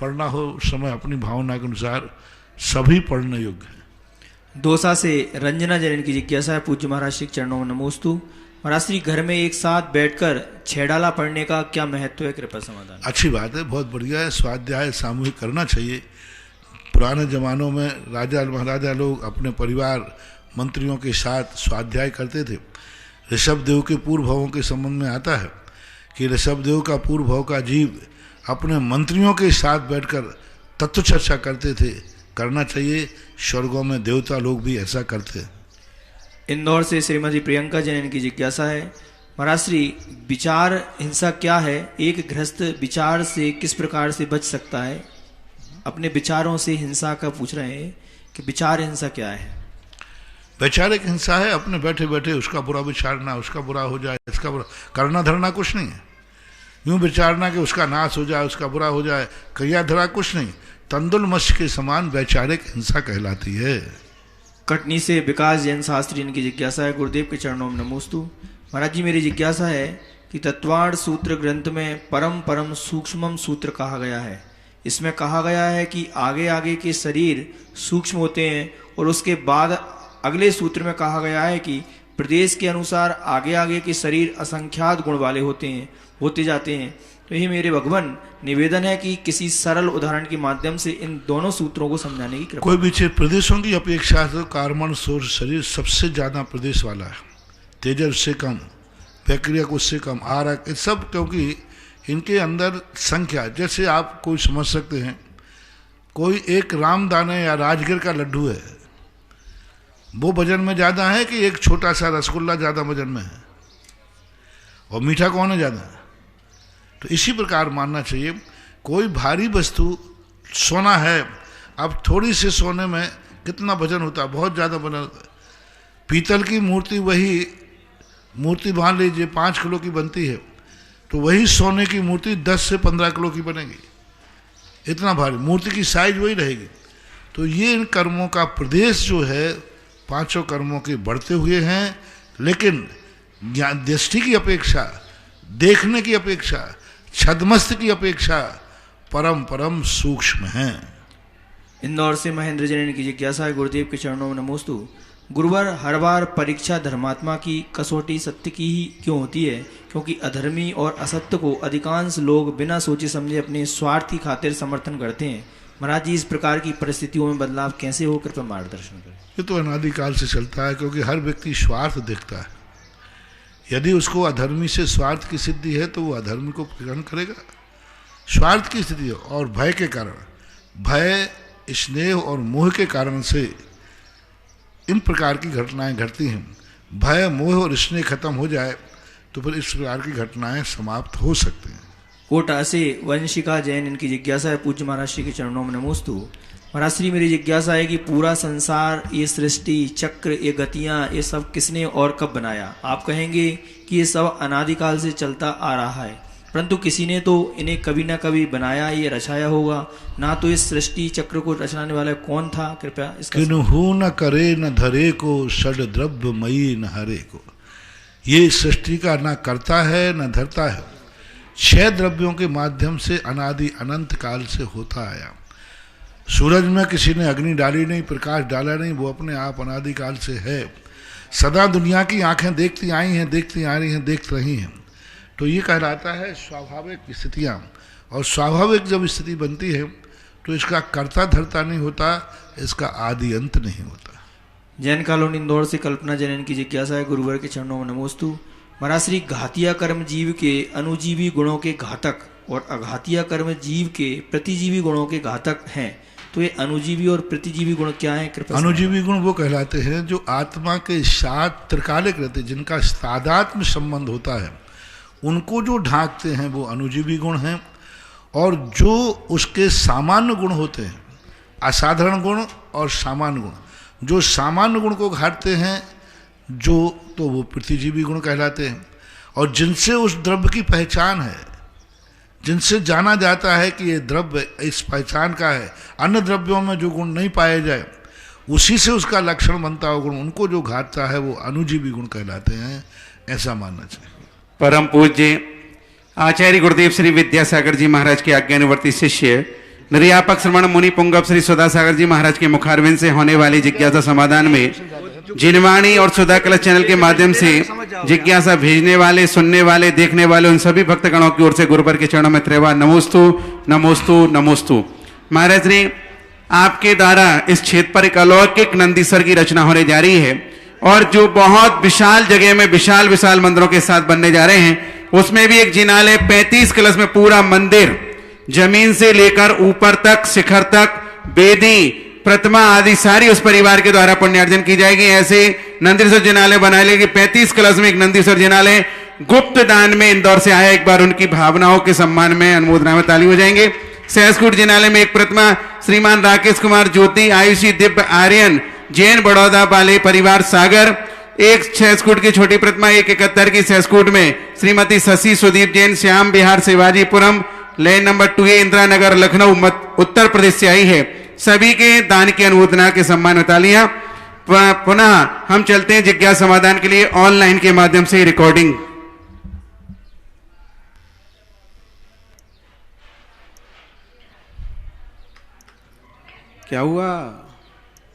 पढ़ना हो, समय अपनी भावना के अनुसार सभी पढ़ने योग्य है। दोसा से रंजना जैन की जिज्ञासा है, पूज्य महाराज श्री चरणों में नमोस्तु। महाराज श्री घर में एक साथ बैठकर छेड़ाला पढ़ने का क्या महत्व है, कृपया समाधान। अच्छी बात है, बहुत बढ़िया है। स्वाध्याय सामूहिक करना चाहिए। पुराने जमानों में राजा महाराजा लोग अपने परिवार मंत्रियों के साथ स्वाध्याय करते थे। ऋषभदेव के पूर्व भावों के संबंध में आता है कि ऋषभदेव का पूर्व भाव का जीव अपने मंत्रियों के साथ बैठकर तत्व चर्चा करते थे। करना चाहिए, स्वर्गों में देवता लोग भी ऐसा करते हैं। इंदौर से श्रीमती प्रियंका जैन की जिज्ञासा है, महाराज श्री विचार हिंसा क्या है? एक गृहस्थ विचार से किस प्रकार से बच सकता है? अपने विचारों से हिंसा का पूछ रहे हैं कि विचार हिंसा क्या है। वैचारिक हिंसा है अपने बैठे बैठे उसका बुरा विचारना, उसका बुरा हो जाए, इसका बुरा करना धरना कुछ नहीं है। यूं विचारना कि उसका नाश हो जाए, उसका बुरा हो जाए, क्रिया धरा कुछ नहीं। तंदुल मत्स्य के समान वैचारिक हिंसा कहलाती है। कटनी से विकास जैन शास्त्री, इनकी जिज्ञासा है, गुरुदेव के चरणों में नमोस्तु। महाराज जी मेरी जिज्ञासा है कि तत्वार्थ सूत्र ग्रंथ में परम परम सूक्ष्मम सूत्र कहा गया है। इसमें कहा गया है कि आगे आगे के शरीर सूक्ष्म होते हैं और उसके बाद अगले सूत्र में कहा गया है कि प्रदेश के अनुसार आगे आगे के शरीर असंख्यात गुण वाले होते जाते हैं। तो यही मेरे भगवान निवेदन है कि किसी सरल उदाहरण के माध्यम से इन दोनों सूत्रों को समझाने की कृपा। कोई भी चीज प्रदेशों की अपेक्षा से कार्बन सोर्स शरीर सबसे ज्यादा प्रदेश वाला है। तेजस से कम, बैक्टीरिया उससे कम, आरक, ये सब, क्योंकि इनके अंदर संख्या, जैसे आप कोई समझ सकते हैं, कोई एक रामदाने या राजगिर का लड्डू है, वो वजन में ज्यादा है कि एक छोटा सा रसगुल्ला ज्यादा वजन में है? और मीठा कौन है ज्यादा? तो इसी प्रकार मानना चाहिए। कोई भारी वस्तु, सोना है, अब थोड़ी से सोने में कितना वजन होता है? बहुत ज्यादा वजन होता है। पीतल की मूर्ति, वही मूर्ति मान लीजिए 5 किलो की बनती है, तो वही सोने की मूर्ति 10 से 15 किलो की बनेगी। इतना भारी मूर्ति की साइज वही रहेगी। तो ये इन कर्मों का प्रदेश जो है, 5 कर्मों के बढ़ते हुए हैं, लेकिन दृष्टि की अपेक्षा, देखने की अपेक्षा, छद्मस्त की अपेक्षा परम परम सूक्ष्म हैं। इंदौर से महेंद्र जैन की जिज्ञासा है, गुरुदेव के चरणों में नमोस्तु। गुरुवर, हर बार परीक्षा धर्मात्मा की कसौटी सत्य की ही क्यों होती है? क्योंकि अधर्मी और असत्य को अधिकांश लोग बिना सोचे समझे अपने स्वार्थी खातिर समर्थन करते हैं। महाराज जी, इस प्रकार की परिस्थितियों में बदलाव कैसे हो, कृपया मार्गदर्शन करें। ये तो अनादिकाल से चलता है, क्योंकि हर व्यक्ति स्वार्थ देखता है। यदि उसको अधर्मी से स्वार्थ की सिद्धि है तो वो अधर्म को ग्रहण करेगा। स्वार्थ की स्थिति और भय के कारण, भय, स्नेह और मोह के कारण से इन प्रकार की घटनाएं घटती हैं। भय, मोह और स्नेह खत्म हो जाए तो फिर इस प्रकार की घटनाएं समाप्त हो सकती हैं। कोटा से वंशिका जैन, इनकी जिज्ञासा है, पूज्य महाराज श्री के चरणों में नमोस्तु। महाराज श्री, मेरी जिज्ञासा है कि पूरा संसार, ये सृष्टि चक्र, ये गतियां, ये सब किसने और कब बनाया? आप कहेंगे कि ये सब अनादिकाल से चलता आ रहा है, परंतु किसी ने तो इन्हें कभी ना कभी बनाया, ये रचाया होगा ना। तो इस सृष्टि चक्र को रचने वाला कौन था? कृपया इसका। किन्हू न करे न धरे को, षड द्रव्य मयी न हरे को। ये सृष्टि का न करता है न धरता है, 6 द्रव्यों के माध्यम से अनादि अनंत काल से होता आया। सूरज में किसी ने अग्नि डाली नहीं, प्रकाश डाला नहीं, वो अपने आप अनादि काल से है। सदा दुनिया की आंखें देखती आई हैं, देखती आ रही हैं, देख रही हैं। तो ये कहलाता है स्वाभाविक स्थितियाँ। और स्वाभाविक जब स्थिति बनती है तो इसका कर्ता धर्ता नहीं होता, इसका आदि अंत नहीं होता। जैन कॉलोनी इंदौर से कल्पना जैन, इनकी जिज्ञासा है, गुरुवर के चरणों में नमोस्तु। महाराज श्री, घातिया कर्म जीव के अनुजीवी गुणों के घातक और अघातिया कर्म जीव के प्रतिजीवी गुणों के घातक हैं। तो ये अनुजीवी और प्रतिजीवी गुण क्या है? कृपया। अनुजीवी गुण वो कहलाते हैं जो आत्मा के साथ त्रिकालिक रहते, जिनका तादात्म्य संबंध होता है, उनको जो ढांकते हैं वो अनुजीवी गुण हैं। और जो उसके सामान्य गुण होते हैं, असाधारण गुण और सामान्य गुण, जो सामान्य गुण को घाटते हैं जो, तो वो प्रतिजीवी गुण कहलाते हैं। और जिनसे उस द्रव्य की पहचान है, जिनसे जाना जाता है कि ये द्रव्य इस पहचान का है, अन्य द्रव्यों में जो गुण नहीं पाए जाए, उसी से उसका लक्षण बनता हो गुण, उनको जो घाटता है वो अनुजीवी गुण कहलाते हैं, ऐसा मानना चाहिए। परम पूज्य आचार्य गुरुदेव श्री विद्यासागर जी महाराज के आज्ञानुवर्ती शिष्य निर्यापक श्रवण मुनि पुंगव श्री सुधासागर जी महाराज के मुखारविंद से होने वाली जिज्ञासा समाधान में जिनवाणी और सुधा कलश चैनल के माध्यम से जिज्ञासा भेजने वाले, सुनने वाले, देखने वाले उन सभी भक्तगणों की ओर से गुरुवर के चरणों में त्रिवार नमोस्तु नमोस्तु नमोस्तु। महाराज जी, आपके द्वारा इस क्षेत्र पर एक अलौकिक नंदीसर की रचना होने जा रही है, और जो बहुत विशाल जगह में विशाल विशाल मंदिरों के साथ बनने जा रहे हैं, उसमें भी एक जिनालय 35 कलश में पूरा मंदिर, जमीन से लेकर ऊपर तक, शिखर तक, वेदी, प्रतिमा आदि सारी उस परिवार के द्वारा पुण्यार्जन की जाएगी। ऐसे नंदीश्वर जिनालय बनाए लेगी। 35 कलश में एक नंदीश्वर जिनालय गुप्त दान में इंदौर से आया। एक बार उनकी भावनाओं के सम्मान में अनुमोदना में ताली हो जाएंगे। सहसकूट जिनालय में एक प्रतिमा श्रीमान राकेश कुमार ज्योति आयुषी दिव्य आर्यन जैन बड़ौदा वाले परिवार सागर। एक सहसकूट की छोटी प्रतिमा 171 की सहसकूट में श्रीमती शशि सुदीप जैन श्याम विहार शिवाजीपुरम लेन नंबर 2 इंदिरा नगर लखनऊ उत्तर प्रदेश से आई है। सभी के दान की अनुमोदना के सम्मान में तालियां। पुनः हम चलते हैं जिज्ञासा समाधान के लिए ऑनलाइन के माध्यम से रिकॉर्डिंग। क्या हुआ?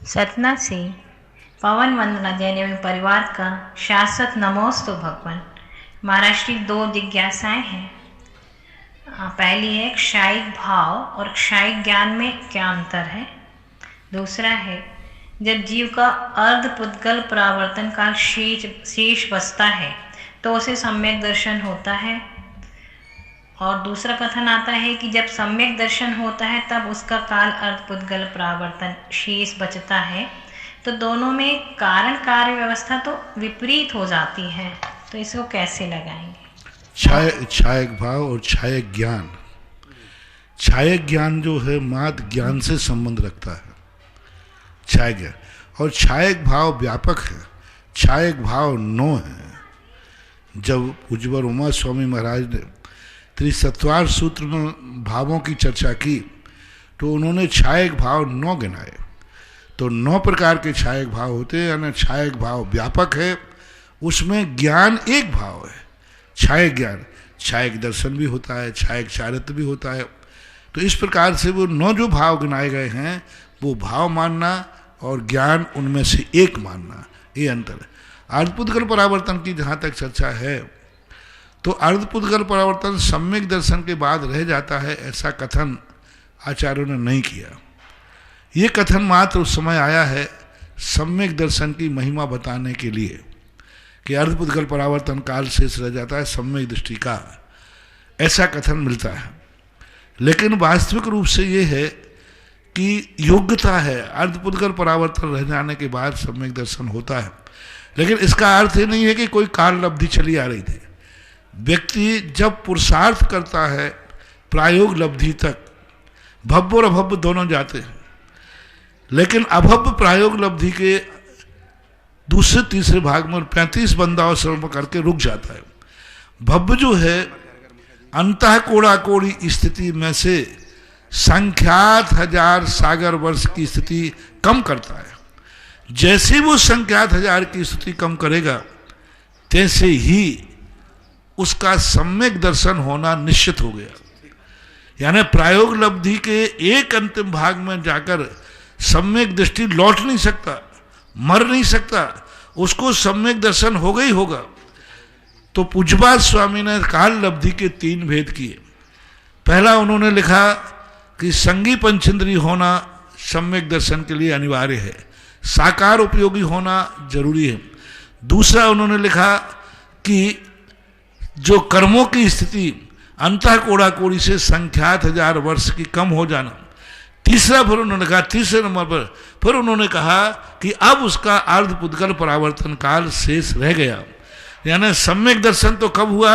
सतना से पवन वंदना जैन एवं परिवार का शाश्वत नमोस्तु भगवान। महाराज श्री, 2 जिज्ञासाएं हैं। पहली है क्षायिक भाव और क्षायिक ज्ञान में क्या अंतर है। दूसरा है, जब जीव का अर्ध पुद्गल परावर्तन काल शेष बचता है तो उसे सम्यक दर्शन होता है। और दूसरा कथन आता है कि जब सम्यक दर्शन होता है तब उसका काल अर्ध पुद्गल परावर्तन शेष बचता है। तो दोनों में कारण कार्य व्यवस्था तो विपरीत हो जाती है, तो इसको कैसे लगाएंगे? छायक भाव और छायक ज्ञान। छायक ज्ञान जो है मात ज्ञान से संबंध रखता है, छायक ज्ञान। और छायक भाव व्यापक है, छायक भाव 9 है। जब पूज्यवर उमा स्वामी महाराज ने त्रिसत्वार सूत्र में भावों की चर्चा की तो उन्होंने छायक भाव 9 गिनाए। तो 9 प्रकार के छायक भाव होते हैं, यानी छायक भाव व्यापक है, उसमें ज्ञान एक भाव है, छायक ज्ञान। छायक दर्शन भी होता है, छायक चारित्र भी होता है। तो इस प्रकार से वो 9 जो भाव गिनाए गए हैं वो भाव मानना और ज्ञान उनमें से एक मानना, ये अंतर है। अर्धपुद्गल परावर्तन की जहाँ तक चर्चा है तो अर्धपुद्गल परावर्तन सम्यक दर्शन के बाद रह जाता है, ऐसा कथन आचार्यों ने नहीं किया। ये कथन मात्र उस समय आया है सम्यक दर्शन की महिमा बताने के लिए कि अर्धपुद्गल परावर्तन काल शेष रह जाता है सम्यक दृष्टि का, ऐसा कथन मिलता है। लेकिन वास्तविक रूप से ये है कि योग्यता है, अर्धपुद्गल परावर्तन रह जाने के बाद सम्यक दर्शन होता है। लेकिन इसका अर्थ ये नहीं है कि कोई काल लब्धि चली आ रही थी। व्यक्ति जब पुरुषार्थ करता है प्रायोग लब्धि तक, भव्य और अभव्य दोनों जाते हैं, लेकिन अभव्य प्रायोग लब्धि के दूसरे तीसरे भाग में 35 बंदाओं श्रम करके रुक जाता है। भव्य जो है अंतः कोड़ा कोड़ी स्थिति में से संख्यात हजार सागर वर्ष की स्थिति कम करता है। जैसे वो संख्यात हजार की स्थिति कम करेगा तैसे ही उसका सम्यक दर्शन होना निश्चित हो गया। यानी प्रायोग लब्धि के एक अंतिम भाग में जाकर सम्यक दृष्टि लौट नहीं सकता, मर नहीं सकता, उसको सम्यक दर्शन होगा ही होगा। तो पूज्यपाद स्वामी ने काल लब्धि के 3 भेद किए। पहला उन्होंने लिखा कि संगी पंचेंद्री होना सम्यक दर्शन के लिए अनिवार्य है, साकार उपयोगी होना जरूरी है। दूसरा उन्होंने लिखा कि जो कर्मों की स्थिति अंतः कोड़ा कोड़ी से संख्यात हजार वर्ष की कम हो जाना। तीसरा फिर उन्होंने कहा, तीसरे नंबर पर फिर उन्होंने कहा कि अब उसका अर्धपुद्गल परावर्तन काल शेष रह गया। यानी सम्यक दर्शन तो कब हुआ?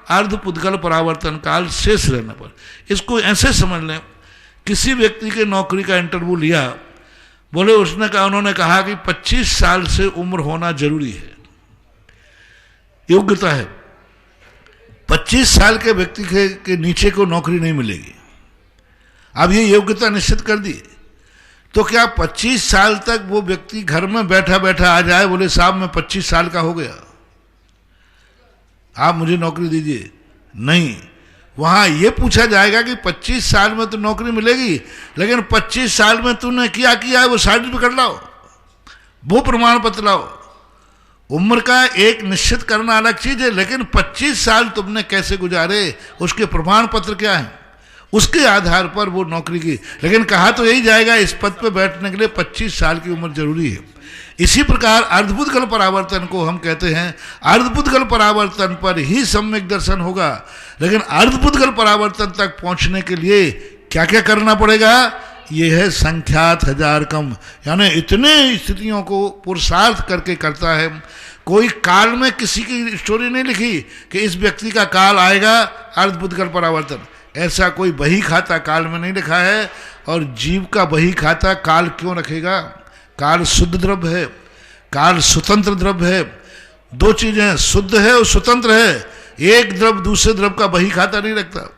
अर्धपुद्गल परावर्तन काल शेष रहने पर। इसको ऐसे समझ लें, किसी व्यक्ति के नौकरी का इंटरव्यू लिया, बोले उसने कहा, उन्होंने कहा कि 25 साल से उम्र होना जरूरी है, योग्यता है। 25 साल के व्यक्ति के नीचे को नौकरी नहीं मिलेगी। अब ये योग्यता निश्चित कर दी, तो क्या 25 साल तक वो व्यक्ति घर में बैठा बैठा आ जाए, बोले साहब मैं 25 साल का हो गया, आप मुझे नौकरी दीजिए? नहीं, वहां ये पूछा जाएगा कि 25 साल में तो नौकरी मिलेगी, लेकिन 25 साल में तूने क्या किया है वो सर्टिफिकेट लाओ, वो प्रमाण पत्र लाओ। उम्र का एक निश्चित करना अलग चीज है, लेकिन 25 साल तुमने कैसे गुजारे उसके प्रमाण पत्र क्या है, उसके आधार पर वो नौकरी की। लेकिन कहा तो यही जाएगा इस पद पर बैठने के लिए 25 साल की उम्र जरूरी है। इसी प्रकार अर्धपुद्गल परावर्तन को हम कहते हैं, अर्धपुद्गल परावर्तन पर ही सम्यक दर्शन होगा। लेकिन अर्धपुद्गल परावर्तन तक पहुंचने के लिए क्या क्या करना पड़ेगा? ये है संख्यात हजार कम, यानी इतने स्थितियों को पुरुषार्थ करके करता है। कोई काल में किसी की स्टोरी नहीं लिखी कि इस व्यक्ति का काल आएगा अर्धपुद्गल परावर्तन, ऐसा कोई बही खाता काल में नहीं लिखा है। और जीव का बही खाता काल क्यों रखेगा? काल शुद्ध द्रव्य है, काल स्वतंत्र द्रव्य है। 2 चीजें, शुद्ध है और स्वतंत्र है। एक द्रव्य दूसरे द्रव्य का बही खाता नहीं रखता।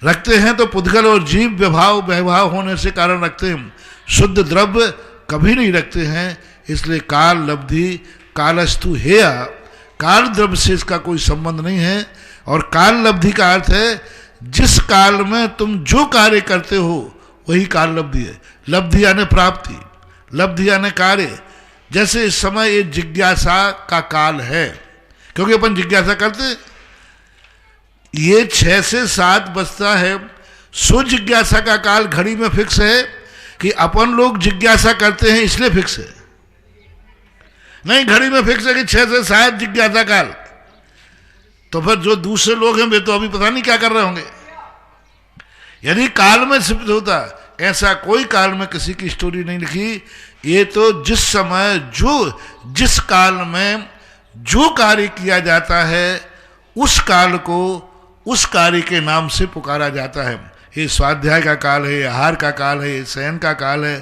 रखते हैं तो पुद्गल और जीव व्यवहार होने से कारण रखते हैं, शुद्ध द्रव्य कभी नहीं रखते हैं। इसलिए काल लब्धि कालस्तु हेया, काल द्रव्य से इसका कोई संबंध नहीं है। और काल लब्धि का अर्थ है जिस काल में तुम जो कार्य करते हो वही काल लब्धि है। लब्धि यानी प्राप्ति, लब्धि यानी कार्य। जैसे इस समय ये जिज्ञासा का काल है, क्योंकि अपन जिज्ञासा करते, ये 6 से 7 बजता है। सो जिज्ञासा का काल घड़ी में फिक्स है कि अपन लोग जिज्ञासा करते हैं इसलिए फिक्स है? नहीं, घड़ी में फिक्स है कि 6 से 7 जिज्ञासा काल। तो फिर जो दूसरे लोग हैं वे तो अभी पता नहीं क्या कर रहे होंगे। यदि काल में सिद्ध होता, ऐसा कोई काल में किसी की स्टोरी नहीं लिखी। ये तो जिस समय जिस काल में जो कार्य किया जाता है उस काल को उस कार्य के नाम से पुकारा जाता है। ये स्वाध्याय का काल है, आहार का काल है, ये शयन का काल है,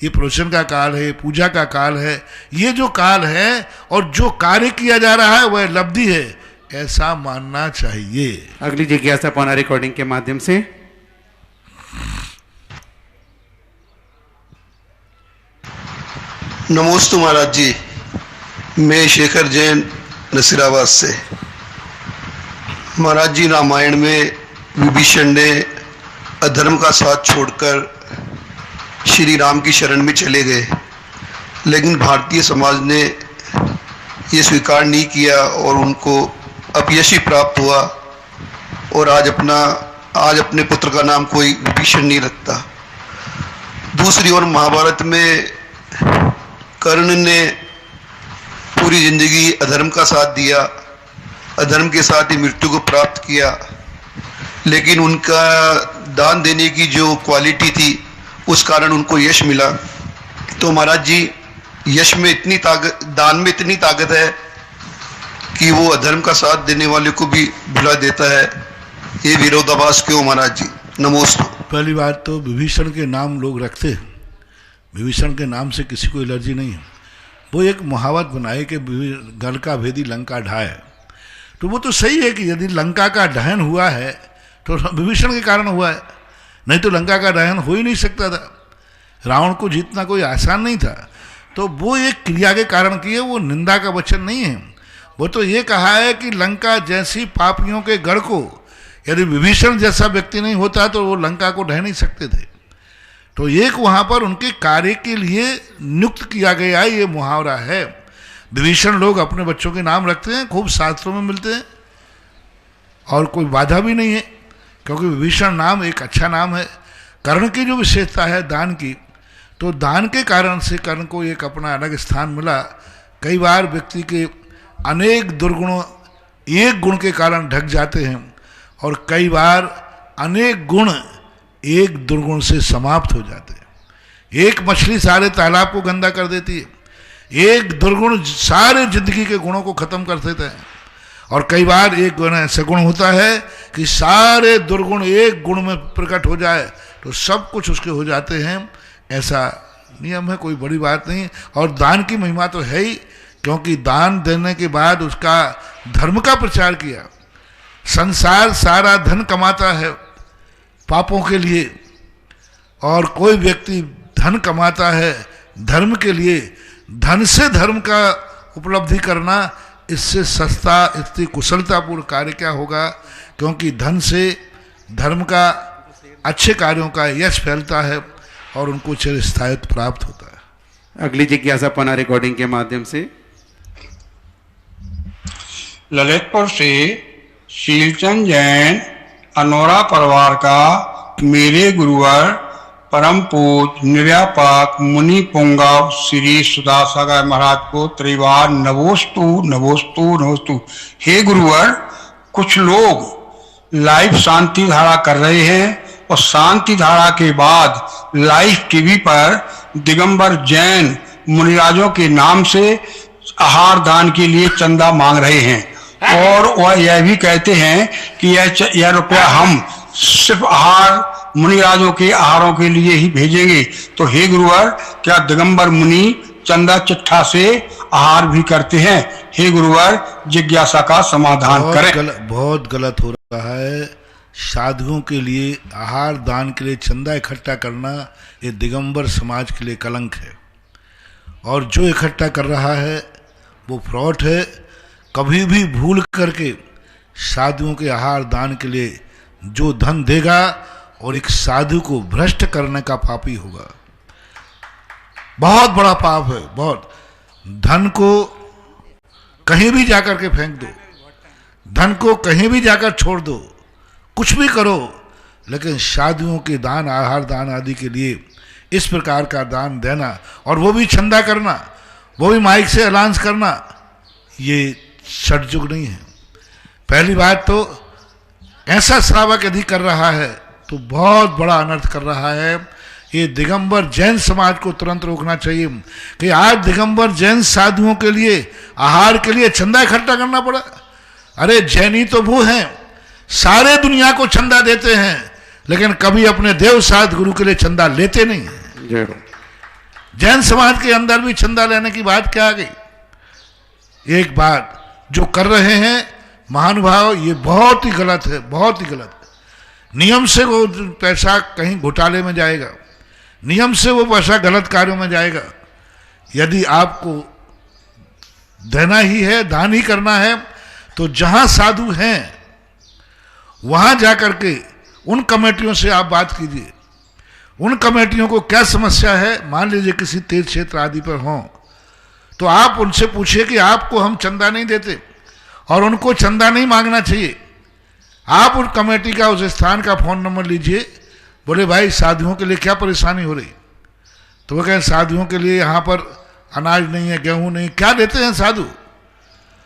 ये प्रवचन का काल है, पूजा का काल है। ये जो काल है और जो कार्य किया जा रहा है वह लब्धि है, ऐसा मानना चाहिए। अगली जिज्ञासा पौना रिकॉर्डिंग के माध्यम से। नमोस्तु महाराज जी, मैं शेखर जैन नसीराबाद से। महाराज जी, रामायण में विभीषण ने अधर्म का साथ छोड़कर श्री राम की शरण में चले गए, लेकिन भारतीय समाज ने ये स्वीकार नहीं किया और उनको अपयश ही प्राप्त हुआ और आज अपना आज अपने पुत्र का नाम कोई विभीषण नहीं रखता। दूसरी ओर महाभारत में कर्ण ने पूरी जिंदगी अधर्म का साथ दिया, अधर्म के साथ ही मृत्यु को प्राप्त किया, लेकिन उनका दान देने की जो क्वालिटी थी उस कारण उनको यश मिला। तो महाराज जी, यश में इतनी ताकत, दान में इतनी ताकत है कि वो अधर्म का साथ देने वाले को भी भुला देता है। ये विरोधाभास क्यों महाराज जी? नमोस्तु। पहली बात तो विभीषण के नाम लोग रखते हैं, विभीषण के नाम से किसी को एलर्जी नहीं है। वो एक मुहावत बनाए कि गल का भेदी लंका ढाए, तो वो तो सही है कि यदि लंका का दहन हुआ है तो विभीषण के कारण हुआ है, नहीं तो लंका का दहन हो ही नहीं सकता था। रावण को जीतना कोई आसान नहीं था। तो वो एक क्रिया के कारण की है, वो निंदा का वचन नहीं है। वो तो ये कहा है कि लंका जैसी पापियों के गढ़ को यदि विभीषण जैसा व्यक्ति नहीं होता तो वो लंका को ढह नहीं सकते थे। तो एक वहाँ पर उनके कार्य के लिए नियुक्त किया गया ये मुहावरा है। विभीषण लोग अपने बच्चों के नाम रखते हैं, खूब शास्त्रों में मिलते हैं और कोई बाधा भी नहीं है, क्योंकि विभीषण नाम एक अच्छा नाम है। कर्ण की जो विशेषता है दान की, तो दान के कारण से कर्ण को एक अपना अलग स्थान मिला। कई बार व्यक्ति के अनेक दुर्गुणों एक गुण के कारण ढक जाते हैं और कई बार अनेक गुण एक दुर्गुण से समाप्त हो जाते हैं। एक मछली सारे तालाब को गंदा कर देती है, एक दुर्गुण सारे जिंदगी के गुणों को खत्म कर देते हैं। और कई बार एक गुण ऐसा गुण होता है कि सारे दुर्गुण एक गुण में प्रकट हो जाए तो सब कुछ उसके हो जाते हैं। ऐसा नियम है, कोई बड़ी बात नहीं। और दान की महिमा तो है ही, क्योंकि दान देने के बाद उसका धर्म का प्रचार किया। संसार सारा धन कमाता है पापों के लिए, और कोई व्यक्ति धन कमाता है धर्म के लिए। धन से धर्म का उपलब्धि करना, इससे सस्ता, इतनी कुशलतापूर्ण कार्य क्या होगा, क्योंकि धन से धर्म का, अच्छे कार्यों का यश फैलता है और उनको चिरस्थायित्व प्राप्त होता है। अगली जिज्ञासा पुनः रिकॉर्डिंग के माध्यम से। ललितपुर से शीलचंद जैन अनोरा परिवार का मेरे गुरुवर परम पूज निर्व्यापक मुनि पुंगव श्री सुदासागर महाराज को त्रिवार नमोस्तु नमोस्तु नमोस्तु। हे गुरुवर, कुछ लोग लाइव शांति धारा कर रहे हैं और शांति धारा के बाद लाइव टीवी पर दिगंबर जैन मुनिराजों के नाम से आहार दान के लिए चंदा मांग रहे हैं, और वह यह भी कहते हैं कि यह रुपया हम सिर्फ आहार मुनिराजों के आहारों के लिए ही भेजेंगे। तो हे गुरुवर, क्या दिगंबर मुनि चंदा चिट्ठा से आहार भी करते हैं? हे गुरुवर, जिज्ञासा का समाधान करें। बहुत गलत हो रहा है। साधुओं के लिए आहार दान के लिए चंदा इकट्ठा करना, ये दिगंबर समाज के लिए कलंक है। और जो इकट्ठा कर रहा है वो फ्रॉड है। कभी भी भूल करके साधुओं के आहार दान के लिए जो धन देगा और एक साधु को भ्रष्ट करने का पापी होगा। बहुत बड़ा पाप है, बहुत। धन को कहीं भी जाकर के फेंक दो, धन को कहीं भी जाकर छोड़ दो, कुछ भी करो, लेकिन साधुओं के दान, आहार दान आदि के लिए इस प्रकार का दान देना, और वो भी चंदा करना, वो भी माइक से अलाउंस करना, ये सटजुग नहीं है। पहली बात तो ऐसा श्रावक यदि कर रहा है तो बहुत बड़ा अनर्थ कर रहा है। ये दिगंबर जैन समाज को तुरंत रोकना चाहिए कि आज दिगंबर जैन साधुओं के लिए आहार के लिए चंदा इकट्ठा करना पड़ा। अरे जैनी तो वो हैं, सारे दुनिया को चंदा देते हैं, लेकिन कभी अपने देव साध गुरु के लिए चंदा लेते नहीं है। जैन समाज के अंदर भी चंदा लेने की बात क्या आ गई? एक बात जो कर रहे हैं महानुभाव, ये बहुत ही गलत है, बहुत ही गलत है। नियम से वो पैसा कहीं घोटाले में जाएगा, नियम से वो पैसा गलत कार्यों में जाएगा। यदि आपको देना ही है, दान ही करना है, तो जहां साधु हैं वहां जाकर के उन कमेटियों से आप बात कीजिए। उन कमेटियों को क्या समस्या है, मान लीजिए किसी तीर्थ क्षेत्र आदि पर हों, तो आप उनसे पूछिए कि आपको हम चंदा नहीं देते और उनको चंदा नहीं मांगना चाहिए। आप उस कमेटी का, उस स्थान का फोन नंबर लीजिए, बोले भाई साधुओं के लिए क्या परेशानी हो रही, तो वो कहें साधुओं के लिए यहाँ पर अनाज नहीं है, गेहूं नहीं, क्या देते हैं साधु,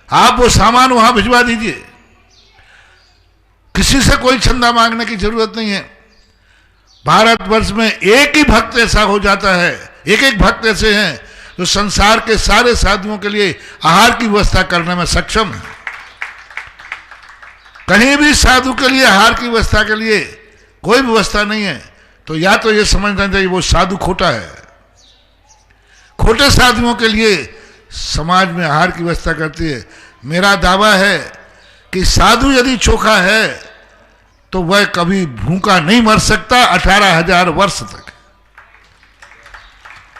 आप वो सामान वहां भिजवा दीजिए। किसी से कोई चंदा मांगने की जरूरत नहीं है। भारतवर्ष में एक ही भक्त ऐसा हो जाता है, एक एक भक्त ऐसे हैं जो संसार के सारे साधुओं के लिए आहार की व्यवस्था करने में सक्षम है। कहीं भी साधु के लिए आहार की व्यवस्था के लिए कोई व्यवस्था नहीं है, तो या तो ये समझना चाहिए वो साधु खोटा है। खोटे साधुओं के लिए समाज में आहार की व्यवस्था करती है। मेरा दावा है कि साधु यदि चोखा है तो वह कभी भूखा नहीं मर सकता 18,000 वर्ष तक।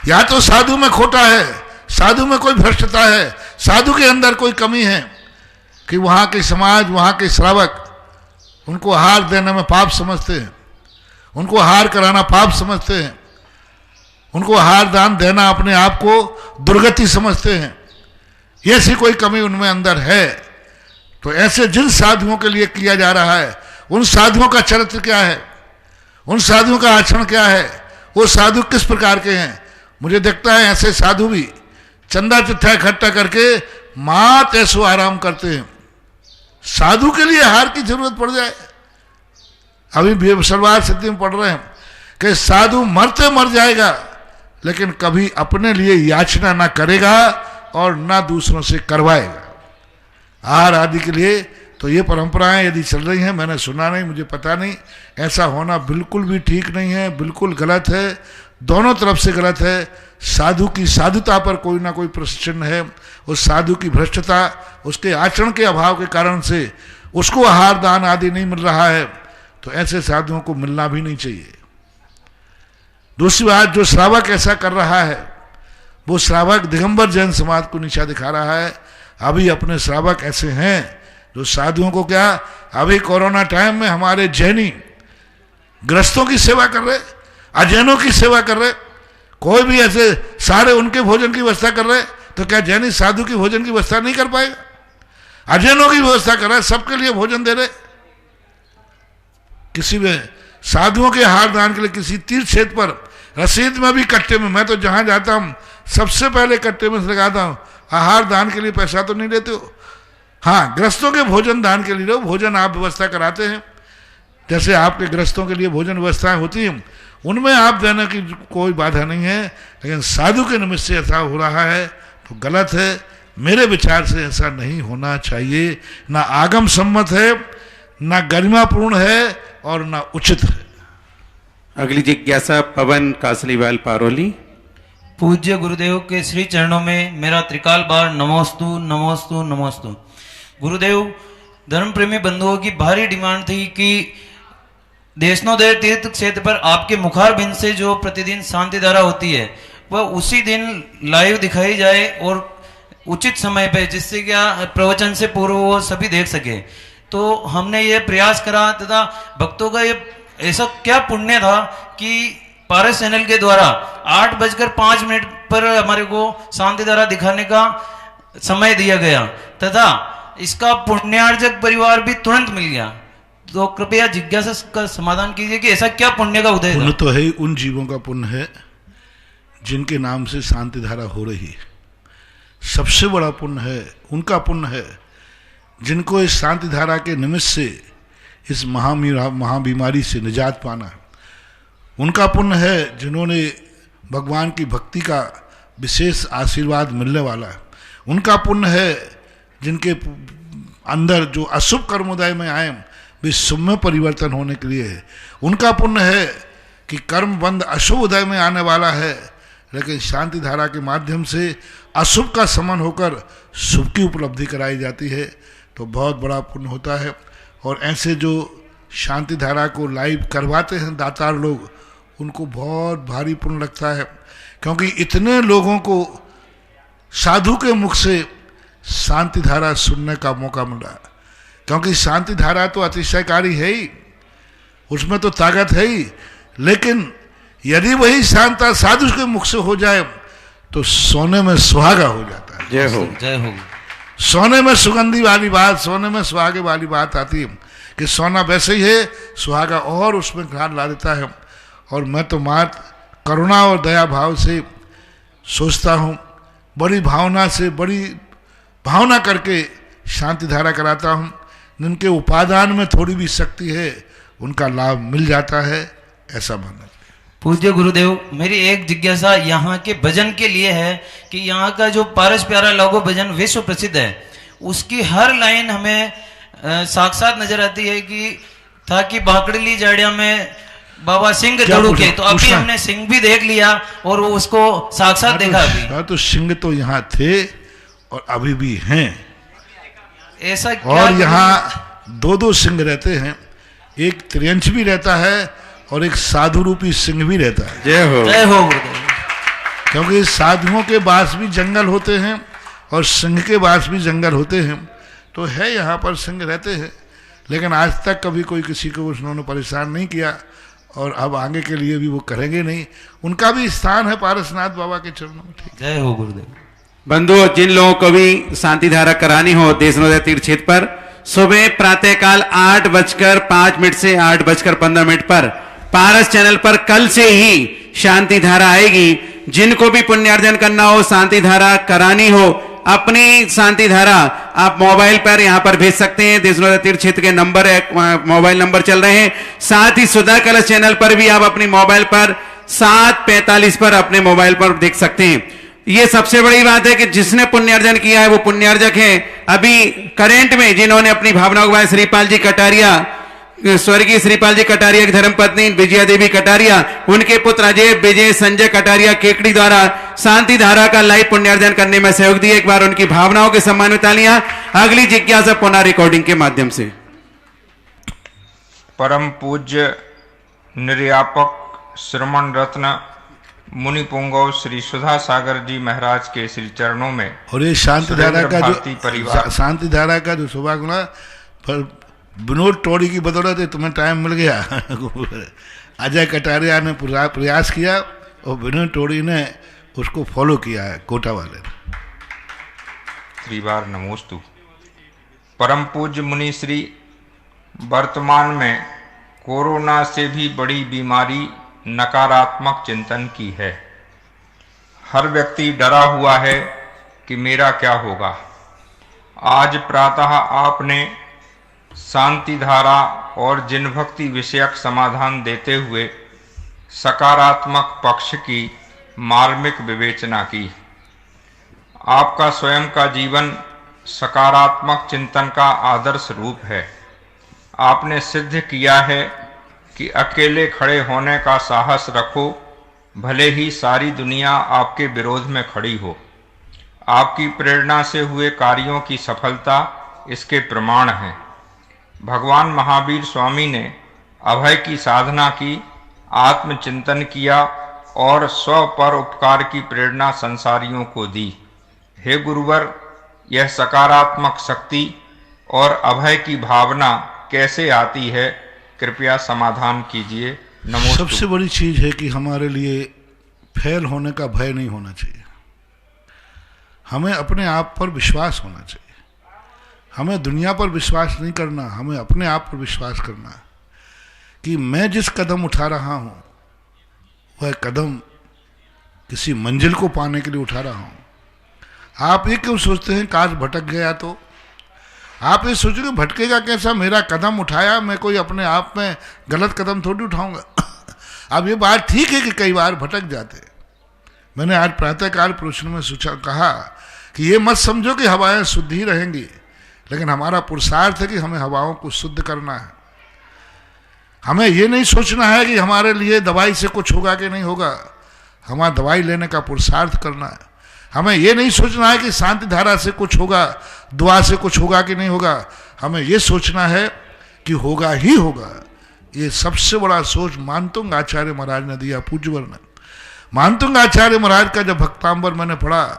या तो साधु में खोटा है, साधु में कोई भ्रष्टता है, साधु के अंदर कोई कमी है कि वहां के समाज, वहां के श्रावक उनको आहार देने में पाप समझते हैं, उनको आहार कराना पाप समझते हैं, उनको आहार दान देना अपने आप को दुर्गति समझते हैं। ऐसी कोई कमी उनमें अंदर है। तो ऐसे जिन साधुओं के लिए किया जा रहा है, उन साधुओं का चरित्र क्या है, उन साधुओं का आचरण क्या है, वो साधु किस प्रकार के हैं। मुझे देखता है ऐसे साधु भी चंदा चिट्ठा इकट्ठा करके मात ऐसो आराम करते हैं। साधु के लिए आहार की जरूरत पड़ जाए, अभी सलवार सिद्धि में पढ़ रहे हैं कि साधु मरते मर जाएगा लेकिन कभी अपने लिए याचना ना करेगा और ना दूसरों से करवाएगा आहार आदि के लिए। तो ये परंपराएं यदि चल रही हैं, मैंने सुना नहीं, मुझे पता नहीं, ऐसा होना बिल्कुल भी ठीक नहीं है, बिल्कुल गलत है, दोनों तरफ से गलत है। साधु की साधुता पर कोई ना कोई प्रश्न है, उस साधु की भ्रष्टता, उसके आचरण के अभाव के कारण से उसको आहार दान आदि नहीं मिल रहा है, तो ऐसे साधुओं को मिलना भी नहीं चाहिए। दूसरी बात, जो श्रावक ऐसा कर रहा है वो श्रावक दिगंबर जैन समाज को नीचा दिखा रहा है। अभी अपने श्रावक ऐसे हैं जो साधुओं को क्या, अभी कोरोना टाइम में हमारे जैनी ग्रस्तों की सेवा कर रहे, अजैनों की सेवा कर रहे, कोई भी ऐसे सारे उनके भोजन की व्यवस्था कर रहे, तो क्या जैनी साधु की भोजन की व्यवस्था नहीं कर पाएगा? अजैनों की व्यवस्था कर रहे, सबके लिए भोजन दे रहे। किसी में साधुओं के आहार दान के लिए किसी तीर्थ क्षेत्र पर रसीद में भी कट्टे में, मैं तो जहां जाता हूं सबसे पहले कट्टे में लगाता हूं, आहार दान के लिए पैसा तो नहीं देते हो, हाँ ग्रस्तों के भोजन दान के लिए लो, भोजन आप व्यवस्था कराते हैं, जैसे आपके ग्रस्तों के लिए भोजन व्यवस्थाएं होती हैं उनमें आप देने की कोई बाधा नहीं है। लेकिन साधु के निमित्त से ऐसा हो रहा है तो गलत है। मेरे विचार से ऐसा नहीं होना चाहिए, ना आगम सम्मत है, ना गरिमापूर्ण है और ना उचित है। अगली जिज्ञासा पवन कासलीवाल पारोली। पूज्य गुरुदेव के श्री चरणों में मेरा त्रिकाल बार नमोस्तु नमोस्तु नमोस्तु। गुरुदेव, धर्म प्रेमी बंधुओं की भारी डिमांड थी कि देशनोदेव तीर्थ क्षेत्र पर आपके मुखार बिंद से जो प्रतिदिन शांति धारा होती है वह उसी दिन लाइव दिखाई जाए और उचित समय पे, जिससे क्या प्रवचन से पूर्व वो सभी देख सके। तो हमने ये प्रयास करा तथा भक्तों का ये ऐसा क्या पुण्य था कि पारस चैनल के द्वारा 8:05 पर हमारे को शांति धारा दिखाने का समय दिया गया तथा इसका पुण्यार्जक परिवार भी तुरंत मिल गया। तो कृपया जिज्ञासा का समाधान कीजिए कि ऐसा क्या पुण्य का उदय पुण्य तो है, उन जीवों का पुण्य है जिनके नाम से शांति धारा हो रही है। सबसे बड़ा पुण्य है, उनका पुण्य है जिनको इस शांति धारा के निमित्त से इस महाबीमारी से निजात पाना है। उनका पुण्य है जिन्होंने भगवान की भक्ति का विशेष आशीर्वाद मिलने वाला है। उनका पुण्य है जिनके अंदर जो अशुभ कर्मोदय में आए वे शुभ में परिवर्तन होने के लिए है। उनका पुण्य है कि कर्म बंद अशुभ उदय में आने वाला है, लेकिन शांति धारा के माध्यम से अशुभ का समन होकर शुभ की उपलब्धि कराई जाती है, तो बहुत बड़ा पुण्य होता है। और ऐसे जो शांति धारा को लाइव करवाते हैं दातार लोग, उनको बहुत भारी पुण्य लगता है, क्योंकि इतने लोगों को साधु के मुख से शांति धारा सुनने का मौका मिला। क्योंकि शांति धारा तो अतिशयकारी है ही, उसमें तो ताकत है ही, लेकिन यदि वही शांता साधु के मुख से हो जाए तो सोने में सुहागा हो जाता है। जय हो, जय हो। सोने में सुगंधी वाली बात, सोने में सुहागे वाली बात आती है। कि सोना वैसे ही है, सुहागा और उसमें घाट ला देता है। और मैं तो मात करुणा और दया भाव से सोचता हूँ, बड़ी भावना से, बड़ी भावना करके शांति धारा कराता हूँ। जिनके उपादान में थोड़ी भी शक्ति है उनका लाभ मिल जाता है, ऐसा मानना। पूज्य गुरुदेव, मेरी एक जिज्ञासा यहाँ के भजन के लिए है कि यहाँ का जो पारस प्यारा लघु भजन विश्व प्रसिद्ध है, उसकी हर लाइन हमें साक्षात नजर आती है कि था कि बाकड़ली जाड़िया में बाबा सिंह दौड़ू के, तो अभी हमने सिंह भी देख लिया और वो उसको साक्षात देखा अभी। तो सिंह तो यहाँ थे और अभी भी हैं, ऐसा और यहाँ दो सिंह रहते हैं, एक त्रियंश भी रहता है और एक साधु रूपी सिंह भी रहता है। जय हो, जय हो गुरुदेव। क्योंकि साधुओं के पास भी जंगल होते हैं और सिंह के पास भी जंगल होते हैं, तो है यहाँ पर सिंह रहते हैं, लेकिन आज तक कभी कोई किसी को उन्होंने परेशान नहीं किया और अब आगे के लिए भी वो करेंगे नहीं। उनका भी स्थान है पारसनाथ बाबा के चरणों में। ठीक, जय हो गुरुदेव। बंधुओं, जिन लोगों को भी शांति धारा करानी हो देशनोदय तीर्थ क्षेत्र पर, सुबह प्रातःकाल 8:05 से 8:15 पर पारस चैनल पर कल से ही शांति धारा आएगी। जिनको भी पुण्यार्जन करना हो, शांति धारा करानी हो, अपनी शांति धारा आप मोबाइल पर यहां पर भेज सकते हैं। देशनोदय तीर्थ क्षेत्र के नंबर मोबाइल नंबर चल रहे हैं। साथ ही सुधा कलश चैनल पर भी आप अपनी मोबाइल पर 7:45 पर अपने मोबाइल पर देख सकते हैं। ये सबसे बड़ी बात है कि जिसने पुण्यार्जन किया है वो पुण्यार्जक है। अभी करेंट में जिन्होंने अपनी भावनाओं को, श्रीपाल जी कटारिया, स्वर्गीय श्रीपाल जी कटारिया की धर्मपत्नी विजया देवी कटारिया, उनके पुत्र अजय विजय संजय कटारिया केकड़ी द्वारा शांति धारा का लाइव पुण्यार्जन करने में सहयोग दिया। एक बार उनकी भावनाओं के सम्मान में तालियां। अगली जिज्ञासा पुनः रिकॉर्डिंग के माध्यम से। परम पूज्य निर्यापक श्रमण रत्न मुनि पुंगव श्री सुधा सागर जी महाराज के श्री चरणों में, और ये शांति धारा का जो शोभा गुणा विनोद टोड़ी की बदौलत तुम्हें टाइम मिल गया। अजय कटारिया ने प्रयास किया और विनोद टोड़ी ने उसको फॉलो किया है, कोटा वाले ने। त्रिवार नमोस्तु। परम पूज्य मुनि श्री, वर्तमान में कोरोना से भी बड़ी बीमारी नकारात्मक चिंतन की है। हर व्यक्ति डरा हुआ है कि मेरा क्या होगा। आज प्रातः आपने शांति धारा और जिन भक्ति विषयक समाधान देते हुए सकारात्मक पक्ष की मार्मिक विवेचना की। आपका स्वयं का जीवन सकारात्मक चिंतन का आदर्श रूप है। आपने सिद्ध किया है कि अकेले खड़े होने का साहस रखो, भले ही सारी दुनिया आपके विरोध में खड़ी हो। आपकी प्रेरणा से हुए कार्यों की सफलता इसके प्रमाण हैं। भगवान महावीर स्वामी ने अभय की साधना की, आत्मचिंतन किया और स्व पर उपकार की प्रेरणा संसारियों को दी। हे गुरुवर, यह सकारात्मक शक्ति और अभय की भावना कैसे आती है, कृपया समाधान कीजिए। नमो। सबसे बड़ी चीज है कि हमारे लिए फेल होने का भय नहीं होना चाहिए। हमें अपने आप पर विश्वास होना चाहिए। हमें दुनिया पर विश्वास नहीं करना, हमें अपने आप पर विश्वास करना है कि मैं जिस कदम उठा रहा हूं वह कदम किसी मंजिल को पाने के लिए उठा रहा हूं। आप ये क्यों सोचते हैं काश भटक गया तो? आप ये सोचोगे भटकेगा कैसा, मेरा कदम उठाया, मैं कोई अपने आप में गलत कदम थोड़ी उठाऊंगा। अब ये बात ठीक है कि कई बार भटक जाते। मैंने आज प्रातःकाल प्रश्न में कहा कि ये मत समझो कि हवाएं शुद्ध ही रहेंगी, लेकिन हमारा पुरुषार्थ है कि हमें हवाओं को शुद्ध करना है। हमें ये नहीं सोचना है कि हमारे लिए दवाई से कुछ होगा कि नहीं होगा, हमारा दवाई लेने का पुरुषार्थ करना है। हमें ये नहीं सोचना है कि शांति धारा से कुछ होगा, दुआ से कुछ होगा कि नहीं होगा, हमें ये सोचना है कि होगा ही होगा। ये सबसे बड़ा सोच मानतुंग आचार्य महाराज ने दिया, पूज्यवर ने। मानतुंग आचार्य महाराज का जब भक्तांबर मैंने पढ़ा,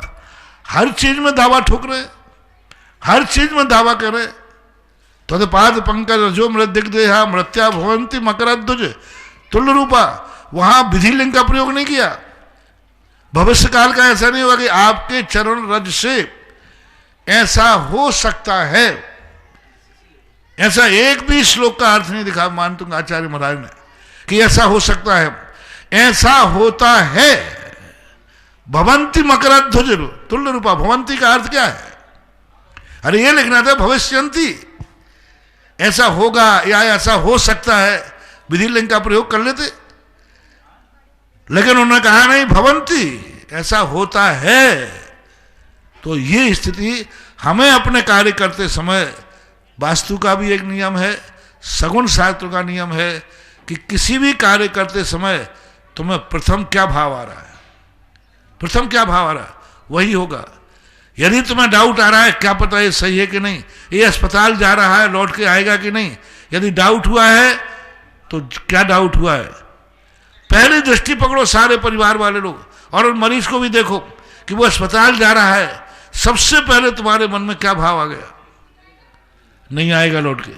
हर चीज में दावा ठोक रहे, हर चीज में दावा करे। तदपाद पंकज रजो मृत दिग्देहा मृत्या भवंती मकरध्वज तुल्य रूपा, वहां विधि लिंग का प्रयोग नहीं किया। भविष्य काल का ऐसा नहीं होगा कि आपके चरण रज से ऐसा हो सकता है ऐसा एक भी श्लोक का अर्थ नहीं दिखा मानतुंग आचार्य महाराज ने कि ऐसा हो सकता है। ऐसा होता है। भवंती मकरध्वज तुल्य रूपा। भवंती का अर्थ क्या है? अरे ये लिखना था भविष्यंती, ऐसा होगा या ऐसा हो सकता है, विधि लिंग का प्रयोग कर लेते, लेकिन उन्होंने कहा नहीं भवंती, ऐसा होता है। तो ये स्थिति हमें अपने कार्य करते समय, वास्तु का भी एक नियम है, सगुण शास्त्र का नियम है कि किसी भी कार्य करते समय तुम्हें प्रथम क्या भाव आ रहा है, प्रथम क्या भाव आ रहा है वही होगा। यदि तुम्हें डाउट आ रहा है क्या पता ये सही है कि नहीं, ये अस्पताल जा रहा है लौट के आएगा कि नहीं, यदि डाउट हुआ है तो क्या डाउट हुआ है, पहले दृष्टि पकड़ो सारे परिवार वाले लोग, और उन मरीज को भी देखो कि वो अस्पताल जा रहा है, सबसे पहले तुम्हारे मन में क्या भाव आ गया? नहीं आएगा लौट के,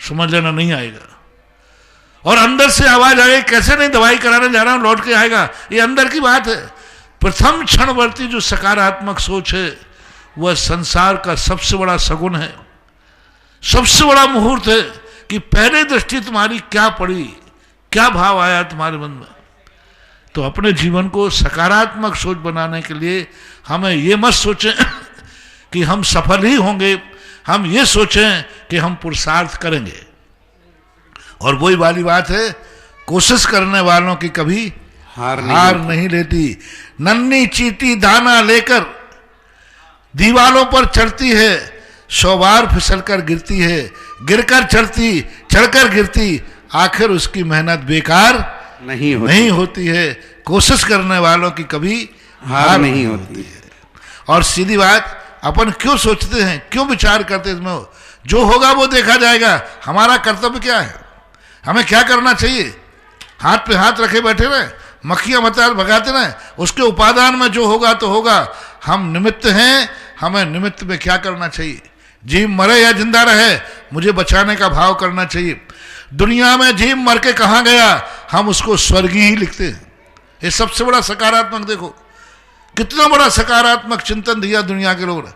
समझ लेना नहीं आएगा। और अंदर से आवाज आ गई कैसे नहीं, दवाई कराने जा रहा हूं लौट के आएगा, ये अंदर की बात है। प्रथम क्षणवर्ती जो सकारात्मक सोच है वह संसार का सबसे बड़ा सगुन है, सबसे बड़ा मुहूर्त है कि पहले दृष्टि तुम्हारी क्या पड़ी, क्या भाव आया तुम्हारे मन में। तो अपने जीवन को सकारात्मक सोच बनाने के लिए हमें ये मत सोचें कि हम सफल ही होंगे, हम ये सोचें कि हम पुरुषार्थ करेंगे। और वही वाली बात है, कोशिश करने वालों की कभी हार नहीं लेती। नन्ही चींटी दाना लेकर दीवालों पर चढ़ती है, 100 बार फिसलकर गिरती है, गिरकर चढ़ती, चढ़कर गिरती, आखिर उसकी मेहनत बेकार नहीं होती है। कोशिश करने वालों की कभी हार नहीं होती है। और सीधी बात, अपन क्यों सोचते हैं, क्यों विचार करते हैं इसमें? जो होगा वो देखा जाएगा। हमारा कर्तव्य क्या है, हमें क्या करना चाहिए? हाथ पे हाथ रखे बैठे रहे, मक्खियां मचार भगाते रहे, उसके उपादान में जो होगा तो होगा। हम निमित्त हैं, हमें निमित्त में क्या करना चाहिए? जीव मरे या जिंदा रहे, मुझे बचाने का भाव करना चाहिए। दुनिया में जीव मर के कहाँ गया, हम उसको स्वर्गीय ही लिखते हैं। ये सबसे बड़ा सकारात्मक, देखो कितना बड़ा सकारात्मक चिंतन दिया दुनिया के लोगों ने।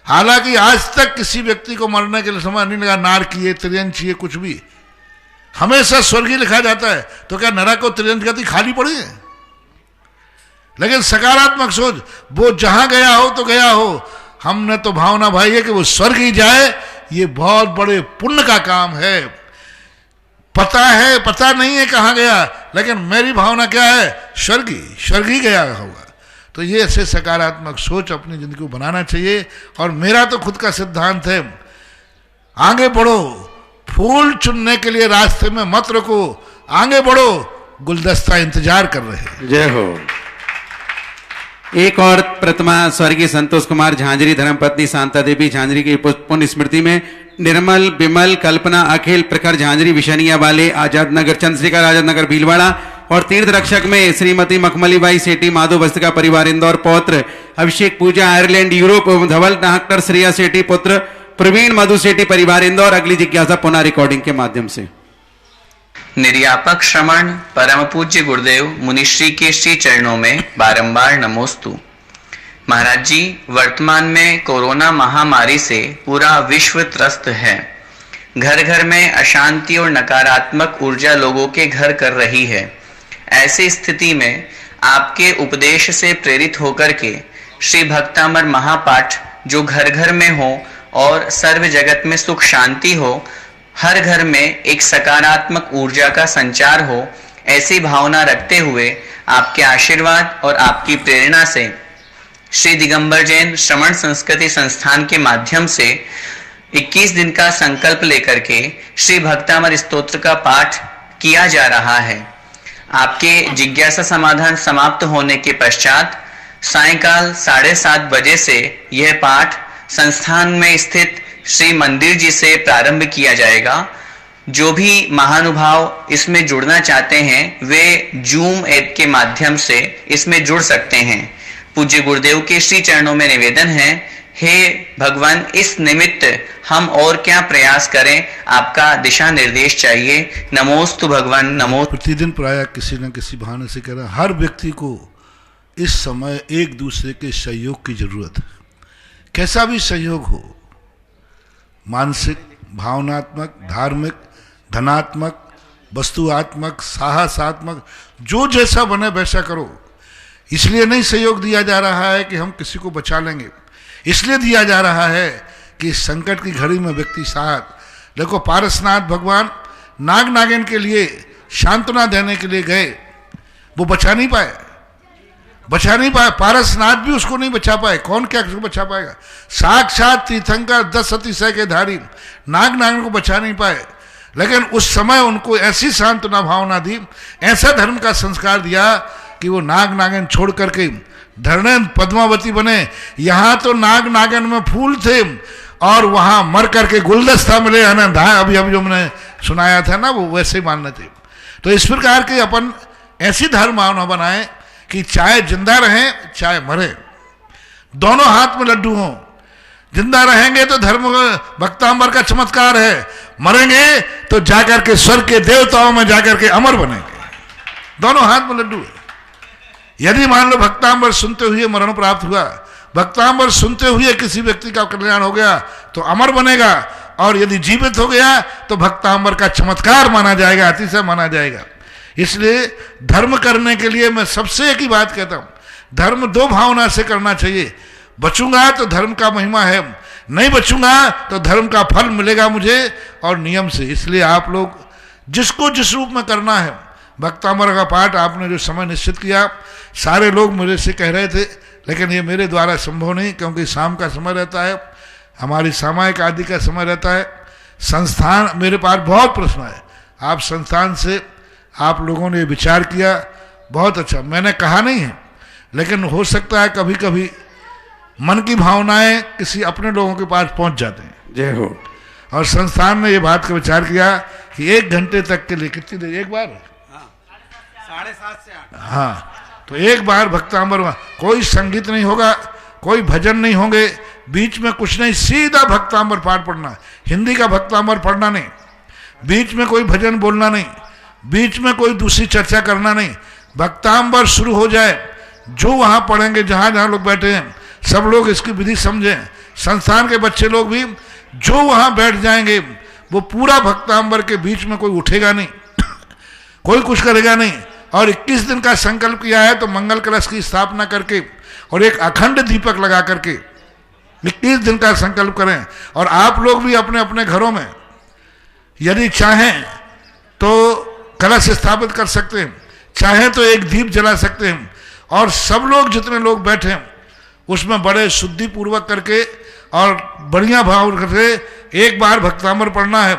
हालांकि आज तक किसी व्यक्ति को मरने के लिए समय नहीं लगा, नारकीय त्रियंचीय कुछ भी, हमेशा स्वर्गीय लिखा जाता है। तो क्या नरक और त्रियंच गति खाली पड़ी है? लेकिन सकारात्मक सोच, वो जहां गया हो तो गया हो, हमने तो भावना भाई है कि वो स्वर्ग ही जाए, ये बहुत बड़े पुण्य का काम है। पता नहीं है कहां गया, लेकिन मेरी भावना क्या है, स्वर्ग ही गया होगा। तो ये ऐसे सकारात्मक सोच अपनी जिंदगी को बनाना चाहिए। और मेरा तो खुद का सिद्धांत है, आगे बढ़ो, फूल चुनने के लिए रास्ते में मत रुको, आगे बढ़ो, गुलदस्ता इंतजार कर रहे हैं। जय हो। एक और प्रतिमा स्वर्गीय संतोष कुमार झांझरी धर्मपत्नी शांता देवी झांझरी की पुण्य स्मृति में निर्मल, विमल, कल्पना, अखिल, प्रखर झांझरी, विशनिया वाले, आजाद नगर, चंद्रशेखर आजाद नगर भीलवाड़ा, और तीर्थ रक्षक में श्रीमती मखमलीबाई सेठी माधो बस्तिका परिवार इंदौर, पौत्र अभिषेक पूजा आयरलैंड यूरोप, धवल डॉक्टर श्रेया सेठी, पुत्र प्रवीण मधु सेठी परिवार इंदौर। अगली जिज्ञासा पुनः रिकॉर्डिंग के माध्यम से। निर्यापक श्रमण परम पूज्य गुरुदेव मुनिश्री के श्री चरणों में बारंबार नमोस्तु। महाराज जी, वर्तमान में कोरोना महामारी से पूरा विश्व त्रस्त है। घर घर में अशांति और नकारात्मक ऊर्जा लोगों के घर कर रही है। ऐसी स्थिति में आपके उपदेश से प्रेरित होकर के श्री भक्तामर महापाठ जो घर घर में हो और सर्व जगत में सुख शांति हो, हर घर में एक सकारात्मक ऊर्जा का संचार हो, ऐसी भावना रखते हुए आपके आशीर्वाद और आपकी प्रेरणा से श्री दिगंबर जैन श्रमण संस्कृति संस्थान के माध्यम से 21 दिन का संकल्प लेकर के श्री भक्तामर स्तोत्र का पाठ किया जा रहा है। आपके जिज्ञासा समाधान समाप्त होने के पश्चात सायंकाल 7:30 बजे से यह पाठ संस्थान में स्थित श्री मंदिर जी से प्रारंभ किया जाएगा। जो भी महानुभाव इसमें जुड़ना चाहते हैं वे जूम ऐप के माध्यम से इसमें जुड़ सकते हैं। पूज्य गुरुदेव के श्री चरणों में निवेदन है, हे भगवान, इस निमित्त हम और क्या प्रयास करें, आपका दिशा निर्देश चाहिए। नमोस्तु भगवान, नमो। प्रतिदिन प्राय किसी न किसी बहाने से कह रहा है, हर व्यक्ति को इस समय एक दूसरे के सहयोग की जरूरत है। कैसा भी सहयोग हो, मानसिक, भावनात्मक, धार्मिक, धनात्मक, वस्तुआत्मक, साहसात्मक, जो जैसा बने वैसा करो। इसलिए नहीं सहयोग दिया जा रहा है कि हम किसी को बचा लेंगे, इसलिए दिया जा रहा है कि संकट की घड़ी में व्यक्ति साथ। देखो पारसनाथ भगवान नाग नागिन के लिए सांत्वना देने के लिए गए, वो बचा नहीं पाए, पारसनाथ भी उसको नहीं बचा पाए। कौन क्या उसको बचा पाएगा? साक्षात तीर्थंकर 10 अतिशय के धारी नाग नागिन को बचा नहीं पाए, लेकिन उस समय उनको ऐसी सांत्वना भावना दी, ऐसा धर्म का संस्कार दिया कि वो नाग नागिन छोड़ करके धरणे पद्मावती बने। यहाँ तो नाग नागिन में फूल थे और वहाँ मर करके गुलदस्ता मिले, है ना, अभी जो मैंने सुनाया था ना, वो वैसे ही मानने थे। तो इस प्रकार के अपन ऐसी धर्म भावना बनाए कि चाहे जिंदा रहें चाहे मरे, दोनों हाथ में लड्डू हों। जिंदा रहेंगे तो धर्म भक्तांबर का चमत्कार है, मरेंगे तो जाकर के स्वर्ग के देवताओं में जाकर के अमर बनेंगे। दोनों हाथ में लड्डू है। यदि मान लो भक्तांबर सुनते हुए मरण प्राप्त हुआ, भक्तांबर सुनते हुए किसी व्यक्ति का कल्याण हो गया तो अमर बनेगा, और यदि जीवित हो गया तो भक्तांबर का चमत्कार माना जाएगा, अतिशय माना जाएगा। इसलिए धर्म करने के लिए मैं सबसे एक ही बात कहता हूं, धर्म दो भावना से करना चाहिए। बचूंगा तो धर्म का महिमा है, नहीं बचूंगा तो धर्म का फल मिलेगा मुझे, और नियम से। इसलिए आप लोग जिसको जिस रूप में करना है, भक्तांबर का पाठ आपने जो समय निश्चित किया, सारे लोग मेरे से कह रहे थे, लेकिन ये मेरे द्वारा संभव नहीं, क्योंकि शाम का समय रहता है, हमारी सामायिक आदि का समय रहता है। संस्थान, मेरे पास बहुत प्रश्न है, आप संस्थान से आप लोगों ने विचार किया, बहुत अच्छा। मैंने कहा नहीं है, लेकिन हो सकता है कभी कभी मन की भावनाएं किसी अपने लोगों के पास पहुंच जाते हैं। जय हो। और संस्थान ने ये बात का विचार किया कि 1 घंटे तक के लिए, कितनी देर, एक बार 7:30 से 8, हाँ, तो एक बार भक्तांबर, कोई संगीत नहीं होगा, कोई भजन नहीं होंगे, बीच में कुछ नहीं, सीधा भक्तांबर पाठ पढ़ना, हिंदी का भक्तांबर पढ़ना नहीं, बीच में कोई भजन बोलना नहीं, बीच में कोई दूसरी चर्चा करना नहीं। भक्तांबर शुरू हो जाए, जो वहां पढ़ेंगे, जहां जहां लोग बैठे हैं, सब लोग इसकी विधि समझें। संस्थान के बच्चे लोग भी जो वहां बैठ जाएंगे, वो पूरा भक्तांबर के बीच में कोई उठेगा नहीं कोई कुछ करेगा नहीं। और 21 दिन का संकल्प किया है, तो मंगल कलश की स्थापना करके और एक अखंड दीपक लगा करके 21 दिन का संकल्प करें। और आप लोग भी अपने अपने घरों में यदि चाहें तो कलश स्थापित कर सकते हैं, चाहें तो एक दीप जला सकते हैं, और सब लोग जितने लोग बैठे हैं उसमें बड़े शुद्धि पूर्वक करके और बढ़िया भाव करके एक बार भक्तांबर पढ़ना है,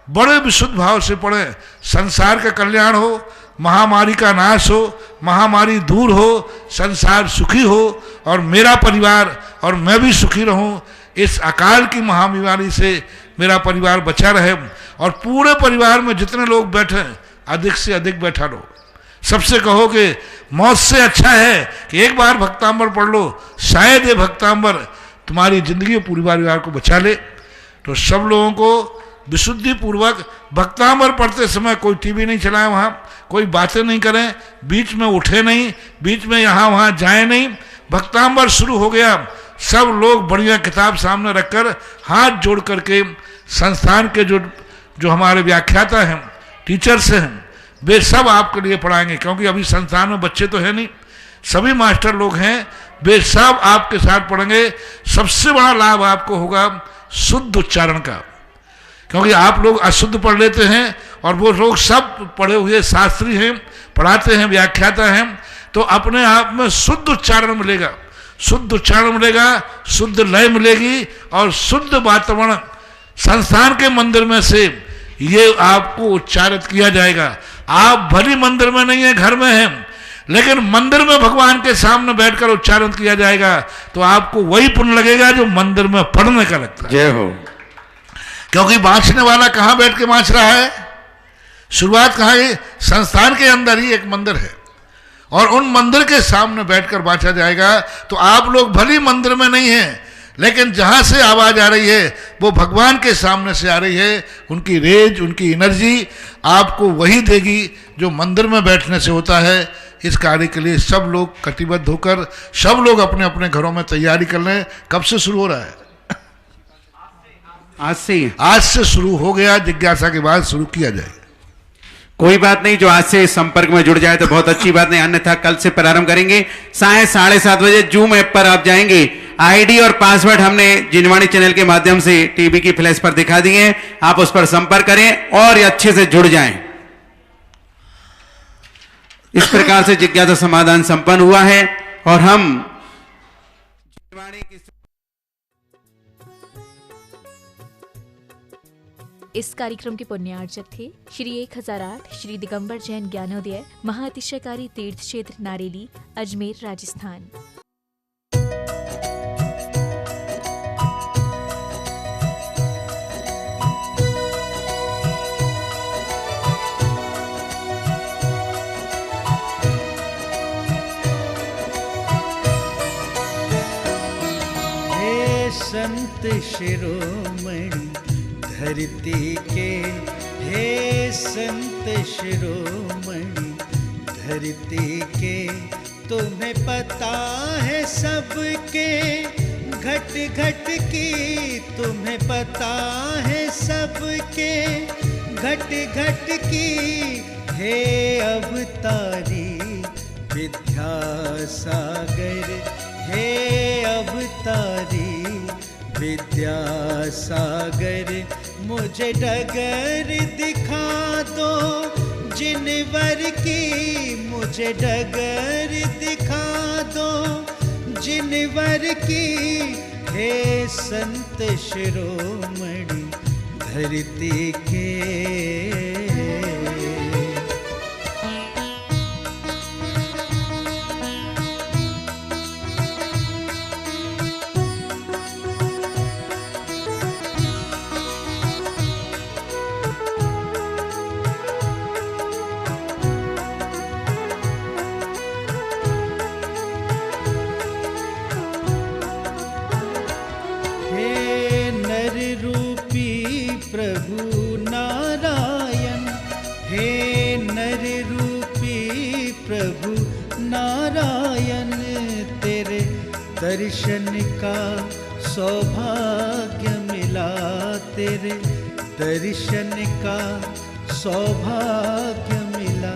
बड़े विशुद्ध भाव से पढ़े। संसार का कल्याण हो, महामारी का नाश हो, महामारी दूर हो, संसार सुखी हो, और मेरा परिवार और मैं भी सुखी रहूं, इस अकाल की महामारी से मेरा परिवार बचा रहे। और पूरे परिवार में जितने लोग बैठे, अधिक से अधिक बैठा लो, सबसे कहो कि मौत से अच्छा है कि एक बार भक्तांबर पढ़ लो, शायद ये भक्तांबर तुम्हारी जिंदगी पूरी परिवार को बचा ले। तो सब लोगों को विशुद्धि पूर्वक भक्तांबर पढ़ते समय कोई टीवी नहीं चलाए, वहाँ कोई बातें नहीं करें, बीच में उठे नहीं, बीच में यहाँ वहाँ जाए नहीं। भक्तांबर शुरू हो गया, सब लोग बढ़िया किताब सामने रखकर हाथ जोड़ करके संस्थान के जो हमारे व्याख्याता हैं, टीचर्स हैं, वे सब आपके लिए पढ़ाएंगे। क्योंकि अभी संस्थान में बच्चे तो है नहीं, सभी मास्टर लोग हैं, वे सब आपके साथ पढ़ेंगे। सबसे बड़ा लाभ आपको होगा शुद्ध उच्चारण का, क्योंकि आप लोग अशुद्ध पढ़ लेते हैं और वो लोग सब पढ़े हुए शास्त्री हैं, पढ़ाते हैं, व्याख्याता हैं, तो अपने आप में शुद्ध उच्चारण मिलेगा, शुद्ध उच्चारण मिलेगा, शुद्ध लय मिलेगी और शुद्ध वातावरण संस्थान के मंदिर में से ये आपको उच्चारित किया जाएगा। आप भली मंदिर में नहीं है, घर में हैं, लेकिन मंदिर में भगवान के सामने बैठकर उच्चारण किया जाएगा तो आपको वही पुण्य लगेगा जो मंदिर में पढ़ने का लगता है। जय हो। क्योंकि बांचने वाला कहाँ बैठ के बांच रहा है? शुरुआत कहाँ है? संस्थान के अंदर ही एक मंदिर है और उन मंदिर के सामने बैठकर बांचा जाएगा। तो आप लोग भली मंदिर में नहीं हैं, लेकिन जहाँ से आवाज़ आ रही है वो भगवान के सामने से आ रही है। उनकी रेंज, उनकी एनर्जी आपको वही देगी जो मंदिर में बैठने से होता है। इस कार्य के लिए सब लोग कटिबद्ध होकर सब लोग अपने अपने घरों में तैयारी कर लें। कब से शुरू हो रहा है? आज से शुरू हो गया, जिज्ञासा के बाद शुरू किया जाएगा। कोई बात नहीं, जो आज से संपर्क में जुड़ जाए तो बहुत अच्छी बात नहीं, अन्यथा कल से प्रारंभ करेंगे। 7:30 बजे जूम ऐप पर आप जाएंगे। आईडी और पासवर्ड हमने जिनवाणी चैनल के माध्यम से टीवी की फ्लैश पर दिखा दिए हैं, आप उस पर संपर्क करें और अच्छे से जुड़ जाएं। इस प्रकार से जिज्ञासा समाधान संपन्न हुआ है और हम जिनवाणी की इस कार्यक्रम के पुण्यार्चक थे श्री 1008 श्री दिगंबर जैन ज्ञानोदय महाअतिशयकारी तीर्थ क्षेत्र नारेली, अजमेर, राजस्थान। हे संत शिरोमणि धरती के, हे संत शिरोमणि धरती के, तुम्हें पता है सबके घट घट की, तुम्हें पता है सबके घट घट की। हे अवतारी विद्यासागर, हे अवतारी विद्यासागर, मुझे डगर दिखा दो जिनवर की, मुझे डगर दिखा दो जिनवर की। हे संत शिरोमणि धरती के। प्रभु नारायण, हे नर रूपी प्रभु नारायण, तेरे दर्शन का सौभाग्य मिला, तेरे दर्शन का सौभाग्य मिला।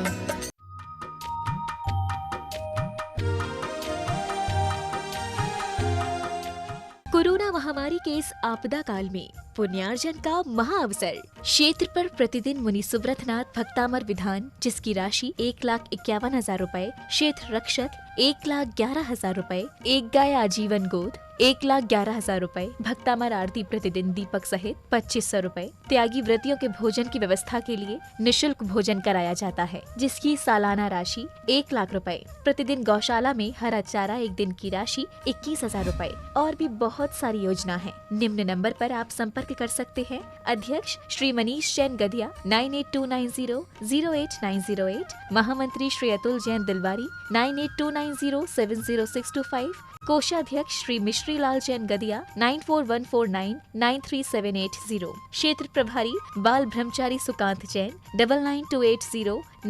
कोरोना महामारी के इस आपदा काल में पुण्यार्जन का महाअवसर। क्षेत्र पर प्रतिदिन मुनि सुब्रतनाथ भक्तामर विधान, जिसकी राशि 1,51,000 रुपए, क्षेत्र रक्षक 1,11,000 रुपए, एक गाय आजीवन गोद 1,11,000 रुपए, भक्तामर आरती प्रतिदिन दीपक सहित 2,500 रुपए। त्यागी व्रतियों के भोजन की व्यवस्था के लिए निःशुल्क भोजन कराया जाता है, जिसकी सालाना राशि 1 लाख रुपए। प्रतिदिन गौशाला में हरा चारा एक दिन की राशि 21,000 रुपए। और भी बहुत सारी योजना है। निम्न नंबर पर आप संपर्क कर सकते हैं। अध्यक्ष श्री मनीष जैन गधिया 9829008908, महामंत्री श्री अतुल जैन दिलवारी 9829070625, कोषाध्यक्ष श्री मिश्री लाल जैन गदिया 9414993780। क्षेत्र प्रभारी बाल ब्रह्मचारी सुकांत जैन 992809